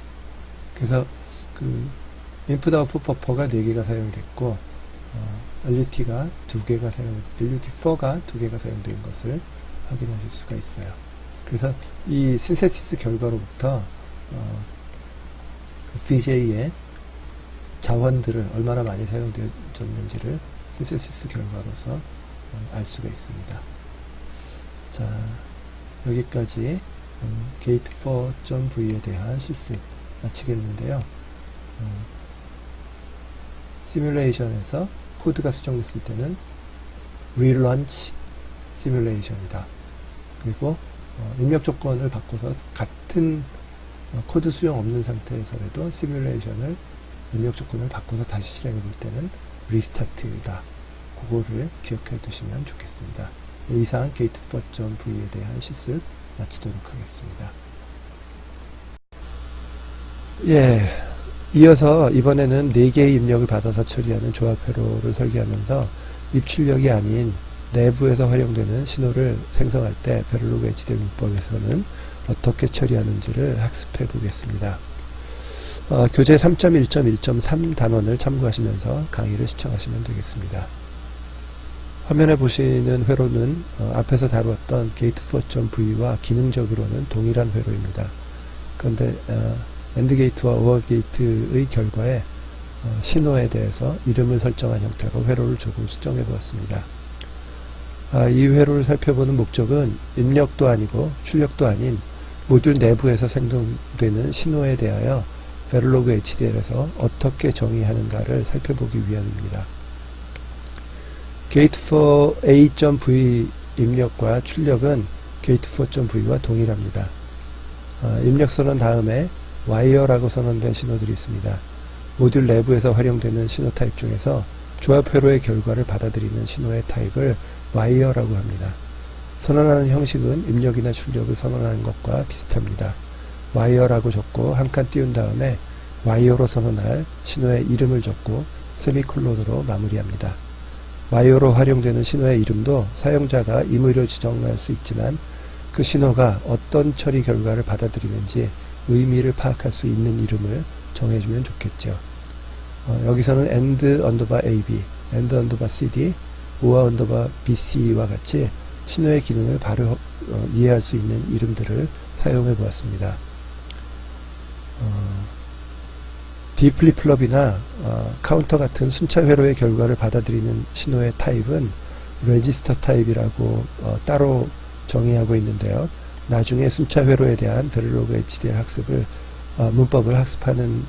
그래서 그 인풋 아웃풋 버퍼가 4개가 사용이 됐고, LUT4가 2개가 사용된 것을 확인하실 수가 있어요. 그래서 이 신세시스 결과로부터 FPGA의 자원들을 얼마나 많이 사용되었는지를 신세시스 결과로서 알 수가 있습니다. 자, 여기까지 gate4.v에 대한 실습 마치겠는데요. 시뮬레이션에서 코드가 수정됐을 때는 relaunch 시뮬레이션이다. 그리고 입력 조건을 바꿔서 같은 코드 수정 없는 상태에서라도 시뮬레이션을 입력 조건을 바꿔서 다시 실행해 볼 때는 리스타트다. 그거를 기억해 두시면 좋겠습니다. 이상 gate4.v에 대한 실습 마치도록 하겠습니다. 예, 이어서 이번에는 4개의 입력을 받아서 처리하는 조합 회로를 설계하면서 입출력이 아닌 내부에서 활용되는 신호를 생성할 때 베를로그 HDL 문법에서는 어떻게 처리하는지를 학습해 보겠습니다. 교재 3.1.1.3 단원을 참고하시면서 강의를 시청하시면 되겠습니다. 화면에 보시는 회로는 앞에서 다루었던 gate4.v와 기능적으로는 동일한 회로입니다. 그런데 AND 게이트와 OR 게이트의 결과에 신호에 대해서 이름을 설정한 형태로 회로를 조금 수정해 보았습니다. 이 회로를 살펴보는 목적은 입력도 아니고 출력도 아닌 모듈 내부에서 생성되는 신호에 대하여 베를로그 HDL에서 어떻게 정의하는가를 살펴보기 위함입니다. gate4a.v 입력과 출력은 gate4.v와 동일합니다. 입력 선언 다음에 와이어라고 선언된 신호들이 있습니다. 모듈 내부에서 활용되는 신호 타입 중에서 조합 회로의 결과를 받아들이는 신호의 타입을 와이어라고 합니다. 선언하는 형식은 입력이나 출력을 선언하는 것과 비슷합니다. 와이어라고 적고 한 칸 띄운 다음에 와이어로 선언할 신호의 이름을 적고 세미콜론으로 마무리합니다. 와이어로 활용되는 신호의 이름도 사용자가 임의로 지정할 수 있지만 그 신호가 어떤 처리 결과를 받아들이는지 의미를 파악할 수 있는 이름을 정해주면 좋겠죠. 여기서는 AND_AB, AND_CD, OR_BC와 같이 신호의 기능을 바로 이해할 수 있는 이름들을 사용해 보았습니다. 디플립플롭이나 카운터 같은 순차 회로의 결과를 받아들이는 신호의 타입은 레지스터 타입이라고 따로 정의하고 있는데요. 나중에 순차 회로에 대한 베를로그 HDL 학습을 문법을 학습하는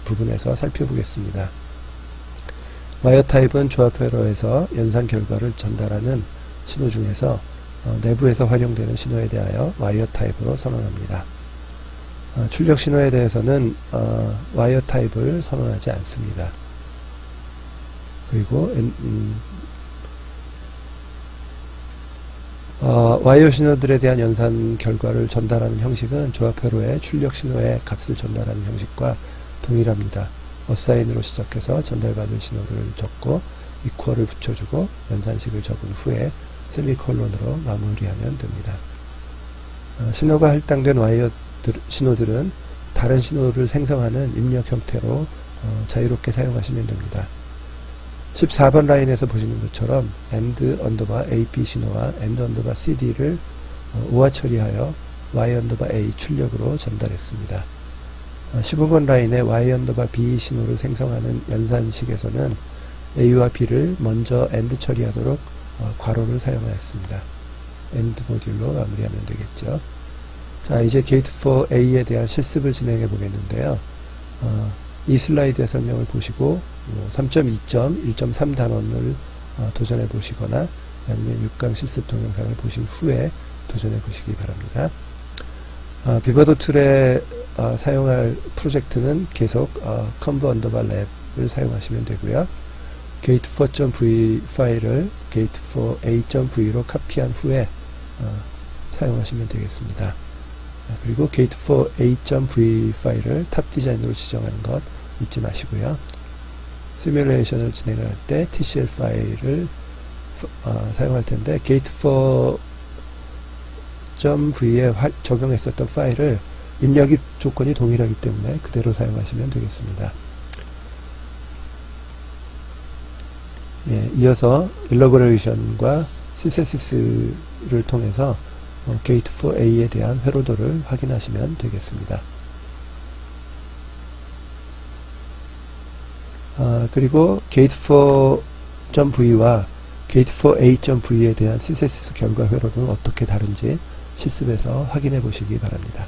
부분에서 살펴보겠습니다. 와이어 타입은 조합 회로에서 연산 결과를 전달하는 신호 중에서 내부에서 활용되는 신호에 대하여 와이어 타입으로 선언합니다. 출력 신호에 대해서는 와이어 타입을 선언하지 않습니다. 그리고 와이어 신호들에 대한 연산 결과를 전달하는 형식은 조합 회로의 출력 신호의 값을 전달하는 형식과 동일합니다. 어사인으로 시작해서 전달받을 신호를 적고 이퀄을 붙여주고 연산식을 적은 후에 세미콜론으로 마무리하면 됩니다. 신호가 할당된 와이어 신호들은 다른 신호를 생성하는 입력 형태로 자유롭게 사용하시면 됩니다. 14번 라인에서 보시는 것처럼 AND_AB 신호와 AND_CD를 우화 처리하여 Y_A 출력으로 전달했습니다. 15번 라인에 Y_B 신호를 생성하는 연산식에서는 A와 B를 먼저 AND 처리하도록 괄호를 사용하였습니다. AND 모듈로 마무리하면 되겠죠. 자, 이제 gate4a에 대한 실습을 진행해 보겠는데요. 이 슬라이드의 설명을 보시고 3.2.1.3 단원을 도전해 보시거나 아니면 6강 실습 동영상을 보신 후에 도전해 보시기 바랍니다. 비버도 툴에 사용할 프로젝트는 계속 conv_lab을 사용하시면 되고요. gate4.v 파일을 gate4a.v로 카피한 후에 사용하시면 되겠습니다. 그리고 gate4a.v 파일을 탑 디자인으로 지정하는 것 잊지 마시고요. 시뮬레이션을 진행할 때 TCL 파일을 사용할 텐데 gate4.v에 적용했었던 파일을 입력 조건이 동일하기 때문에 그대로 사용하시면 되겠습니다. 예, 이어서 일러버레이션과 신세시스를 통해서 gate4a에 대한 회로도를 확인하시면 되겠습니다. 그리고 gate4.v와 gate4a.v에 대한 신세시스 결과 회로는 어떻게 다른지 실습에서 확인해 보시기 바랍니다.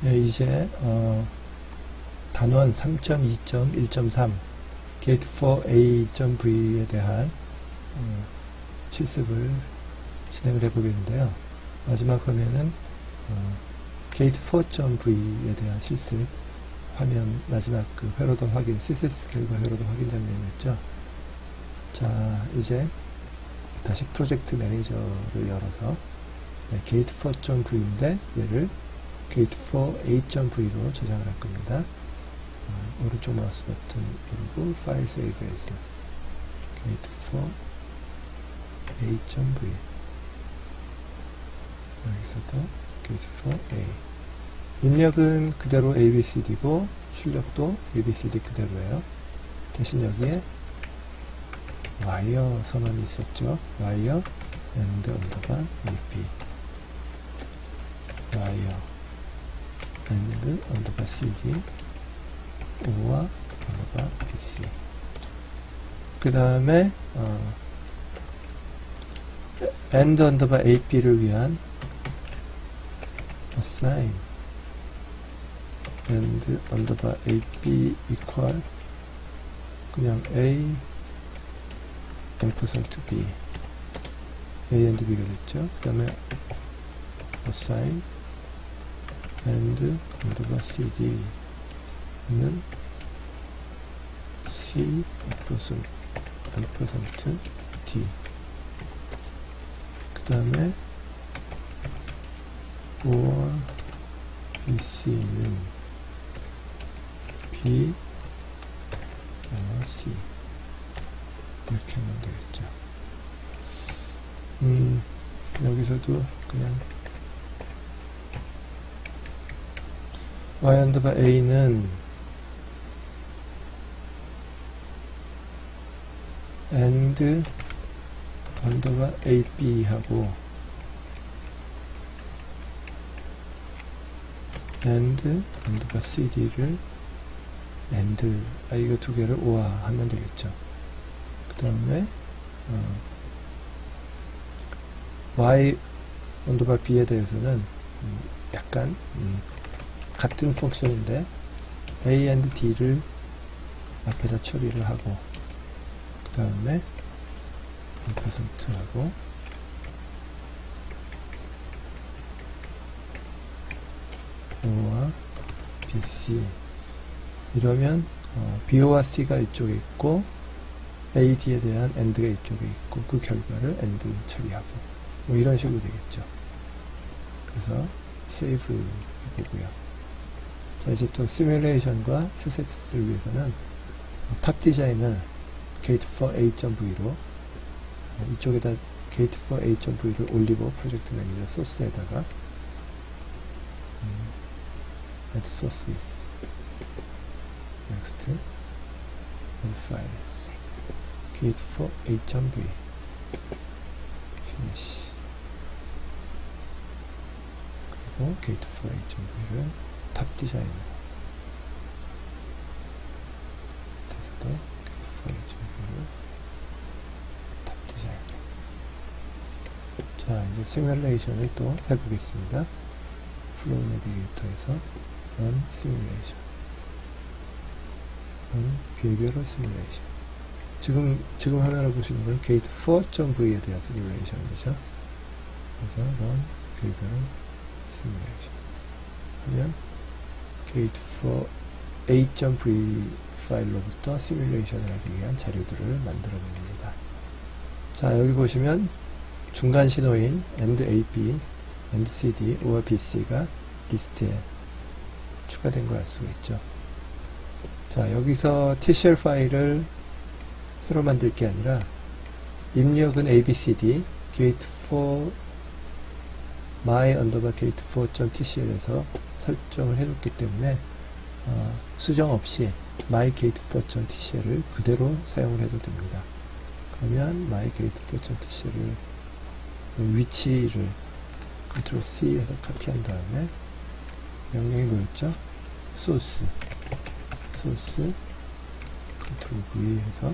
예, 이제 단원 3.2.1.3 gate4a.v에 대한 실습을 진행을 해 보겠는데요. 마지막 화면은 게이트 4.v에 대한 실습 화면 마지막 그 회로도 확인, CSS 결과 회로도 확인 장면이었죠. 자, 이제 다시 프로젝트 매니저를 열어서 게이트 4.v인데 얘를 게이트 4 8.v로 저장을 할 겁니다. 오른쪽 마우스 버튼 누르고 파일 세이브 에스 게이트 4 8.v 여기서도 게이트 4a 입력은 그대로 ABCD고 출력도 ABCD 그대로예요. 대신 여기에 와이어 선언이 있었죠. 와이어 and 언더바 AB 와이어 and 언더바 CD O와 언더바 BC 그 다음에 and 언더바 AB를 위한 assign and 언더바 AB equal 그냥 A %B A and B가 됐죠. 그 다음에 assign and 언더바 CD 는 C %D 그 다음에 or BC는 B C 이렇게 하면 되겠죠. 여기서도 그냥 Y 언더바 A는 and 언더바 AB 하고 and 언더바 CD를 and 이거 두 개를 오화하면 되겠죠. 그 다음에 Y 언더바 B에 대해서는 약간 같은 펑션인데 A and D를 앞에다 처리를 하고 그 다음에 1% 하고 O와 BC 이러면 B와 C가 이쪽에 있고 AD에 대한 AND가 이쪽에 있고 그 결과를 AND 처리하고 뭐 이런 식으로 되겠죠. 그래서 세이브 해보고요. 자, 이제 또 시뮬레이션과 스세스를 위해서는 탑 디자인을 게이트 4 8.v로 이쪽에다 게이트 4 8.v를 올리고 프로젝트 매니저 소스에다가 add sources next add files gate 4 8.v finish 그리고 gate 4 8.v를 탑 디자인으로 밑에서도 gate 4 8.v를 탑 디자인으로 자 이제 시뮬레이션을 또 해보겠습니다. 플로우 내비게이터에서 run simulation 비헤비어럴 시뮬레이션 지금 화면을 보시는 건 게이트 4.v에 대한 시뮬레이션이죠. 그래서 run 비헤비어럴 시뮬레이션 하면 게이트 4 8.v 파일로부터 시뮬레이션을 하기 위한 자료들을 만들어 냅니다. 자 여기 보시면 중간 신호인 AND AB, AND CD, O와 BC가 리스트에 추가된 걸 알 수가 있죠. 자 여기서 TCL 파일을 새로 만들 게 아니라 입력은 ABCD gate 4 my underbar gate 4.tcl에서 설정을 해줬기 때문에 수정 없이 my gate 4.tcl을 그대로 사용을 해도 됩니다. 그러면 my gate 4.tcl을 위치를 Ctrl C 해서 카피한 다음에 명령이 뭐였죠? 소스 Ctrl V 해서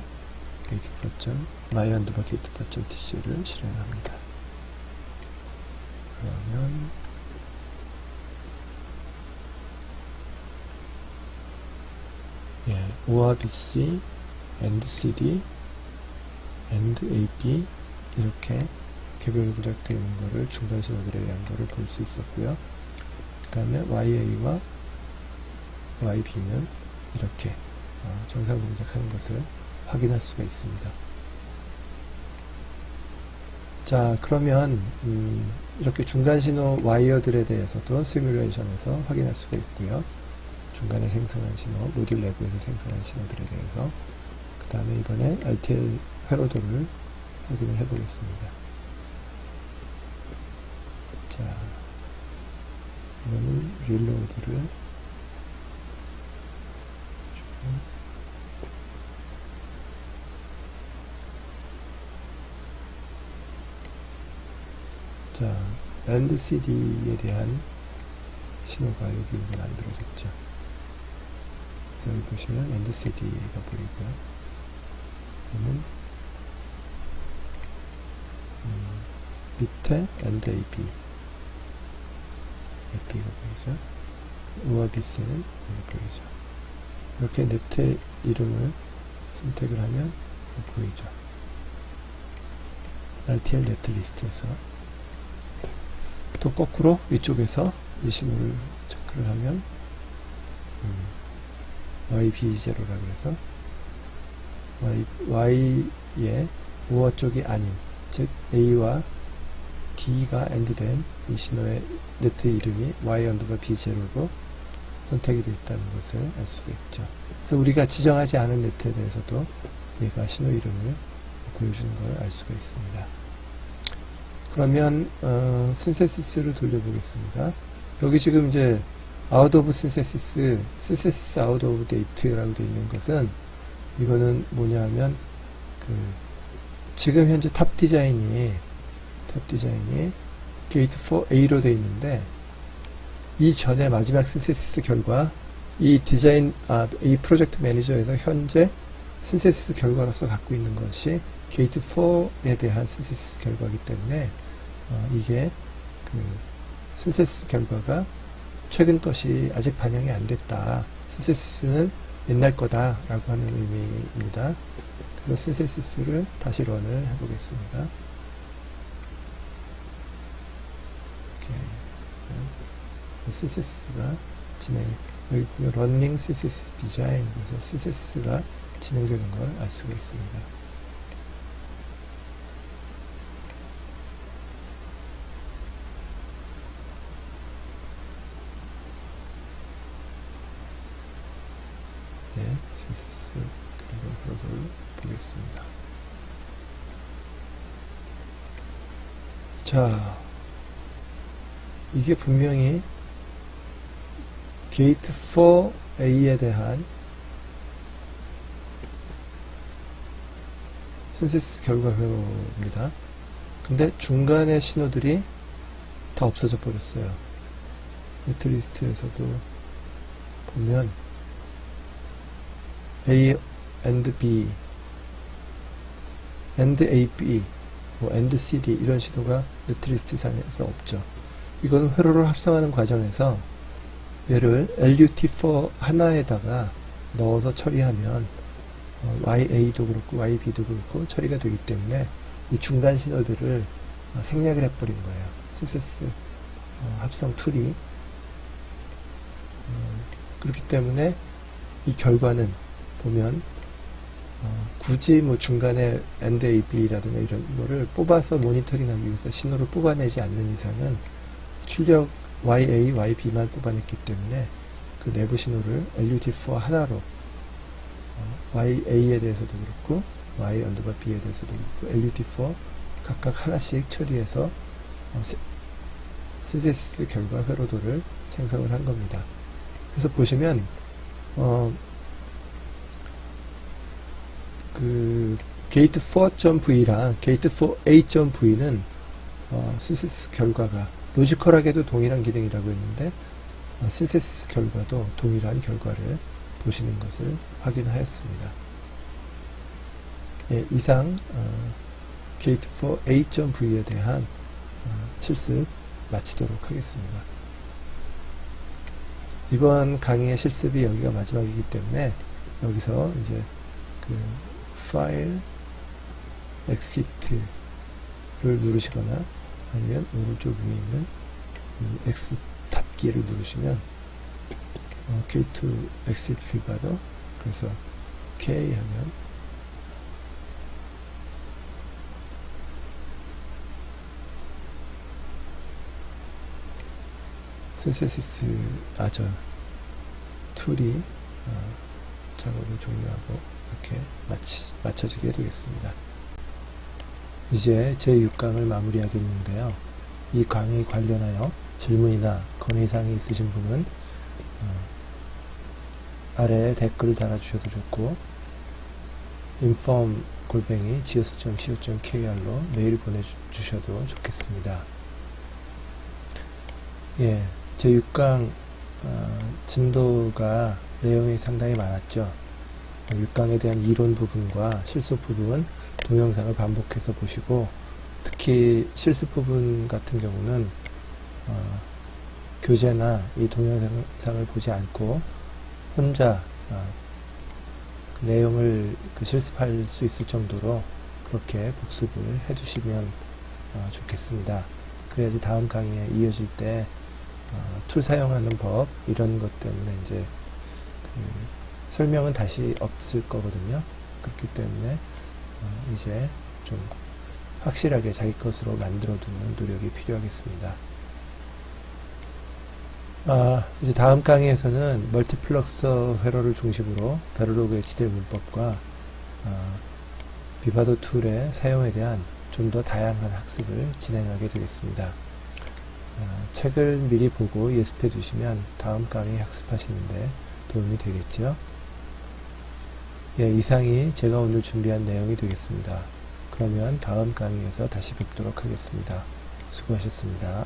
gate 4. my underbar gate 4.tcl을 실행합니다. 그러면 O와 BC, AND CD, AND AB 이렇게 개별 조작되어 있는 거를 중간 신호들에 의한 거를 볼 수 있었고요. 다음에 YA와 YB는 이렇게 정상 동작하는 것을 확인할 수가 있습니다. 자, 그러면 이렇게 중간 신호 와이어들에 대해서도 시뮬레이션에서 확인할 수가 있고요. 중간에 생성한 신호, 모듈 내부에서 생성한 신호들에 대해서. 그 다음에 이번에 RTL 회로도를 확인을 해 보겠습니다. 자, 이거는 릴로드를 자, AND CD에 대한 신호가 여기 이제 만들어졌죠. 그래서 여기 보시면 AND CD가 보이고요. 얘는 밑에 AND AB AB가 보이죠. 우와 BC는 여기 보이죠. 이렇게 네트 이름을 선택을 하면 보이죠. RTL 네트 리스트에서 또 거꾸로 위쪽에서 이 신호를 체크를 하면 YB0라 그래서 Y의 우어 쪽이 아닌, 즉 A와 D가 AND된 이 신호의 네트 이름이 Y_B0로 선택이 되어 있다는 것을 알 수가 있죠. 그래서 우리가 지정하지 않은 네트에 대해서도 얘가 신호 이름을 보여주는 걸 알 수가 있습니다. 그러면 신세시스를 돌려보겠습니다. 여기 지금 이제 out of synthesis out of date라고 되어 있는 것은, 이거는 뭐냐 하면 지금 현재 탑 디자인이 게이트 4A로 되어 있는데, 이 전에 마지막 신세시스 결과, 이 프로젝트 매니저에서 현재 신세시스 결과로서 갖고 있는 것이 게이트 4에 대한 신세시스 결과이기 때문에 이게 신세시스 결과가 최근 것이 아직 반영이 안 됐다. 신세시스는 옛날 거다 라고 하는 의미입니다. 그래서 신세시스를 다시 런을 해보겠습니다. 신세시스가 여기 보면 러닝 신세시스 디자인, 그래서 신세시스가 진행되는 걸 알 수가 있습니다. 네, 신세시스 그리고 프로도를 보겠습니다. 자, 이게 분명히 게이트 4A에 대한 신세시스 결과 회로입니다. 근데 중간에 신호들이 다 없어져 버렸어요. 네트리스트에서도 보면 A and B, and AB, and CD 이런 신호가 네트리스트 상에서 없죠. 이거는 회로를 합성하는 과정에서 얘를 LUT4 하나에다가 넣어서 처리하면 YA도 그렇고 YB도 그렇고 처리가 되기 때문에 이 중간 신호들을 생략을 해버린 거예요. 신세시스 합성 툴이. 그렇기 때문에 이 결과는 보면 굳이 뭐 중간에 AND AB라든가 이런 거를 뽑아서 모니터링하기 위해서 신호를 뽑아내지 않는 이상은 출력 YA, YB만 뽑아냈기 때문에 그 내부 신호를 LUT4 하나로 YA에 대해서도 그렇고 Y_B에 대해서도 그렇고 LUT4 각각 하나씩 처리해서 신세시스 결과 회로도를 생성을 한 겁니다. 그래서 보시면 게이트 4.v랑 게이트 4a.v는 신세시스 결과가 로지컬하게도 동일한 기능이라고 했는데 신세시스 결과도 동일한 결과를 보시는 것을 확인하였습니다. 예, 이상 게이트 4a.v에 대한 실습 마치도록 하겠습니다. 이번 강의의 실습이 여기가 마지막이기 때문에 여기서 이제 파일 엑시트를 누르시거나 아니면 오른쪽 위에 있는 이 X 닫기 Escape키를 누르시면 K2 Exit Vibado, 그래서 K 하면 신세시스 툴이 작업을 종료하고 이렇게 맞춰지게 되겠습니다. 이제 제 6강을 마무리하겠는데요. 이 강의 관련하여 질문이나 건의사항이 있으신 분은 아래에 댓글을 달아주셔도 좋고 inform@geos.co.kr로 메일 보내주셔도 좋겠습니다. 예, 제 6강 진도가 내용이 상당히 많았죠. 6강에 대한 이론 부분과 실습 부분 동영상을 반복해서 보시고, 특히 실습 부분 같은 경우는 교재나 이 동영상을 보지 않고 혼자 그 내용을 실습할 수 있을 정도로 그렇게 복습을 해두시면 좋겠습니다. 그래야지 다음 강의에 이어질 때 툴 사용하는 법 이런 것 때문에 이제 설명은 다시 없을 거거든요. 그렇기 때문에 이제 좀 확실하게 자기 것으로 만들어두는 노력이 필요하겠습니다. 이제 다음 강의에서는 멀티플럭서 회로를 중심으로 베러로그 HTML 문법과 비바도 툴의 사용에 대한 좀 더 다양한 학습을 진행하게 되겠습니다. 책을 미리 보고 예습해 두시면 다음 강의 학습하시는데 도움이 되겠죠. 예, 이상이 제가 오늘 준비한 내용이 되겠습니다. 그러면 다음 강의에서 다시 뵙도록 하겠습니다. 수고하셨습니다.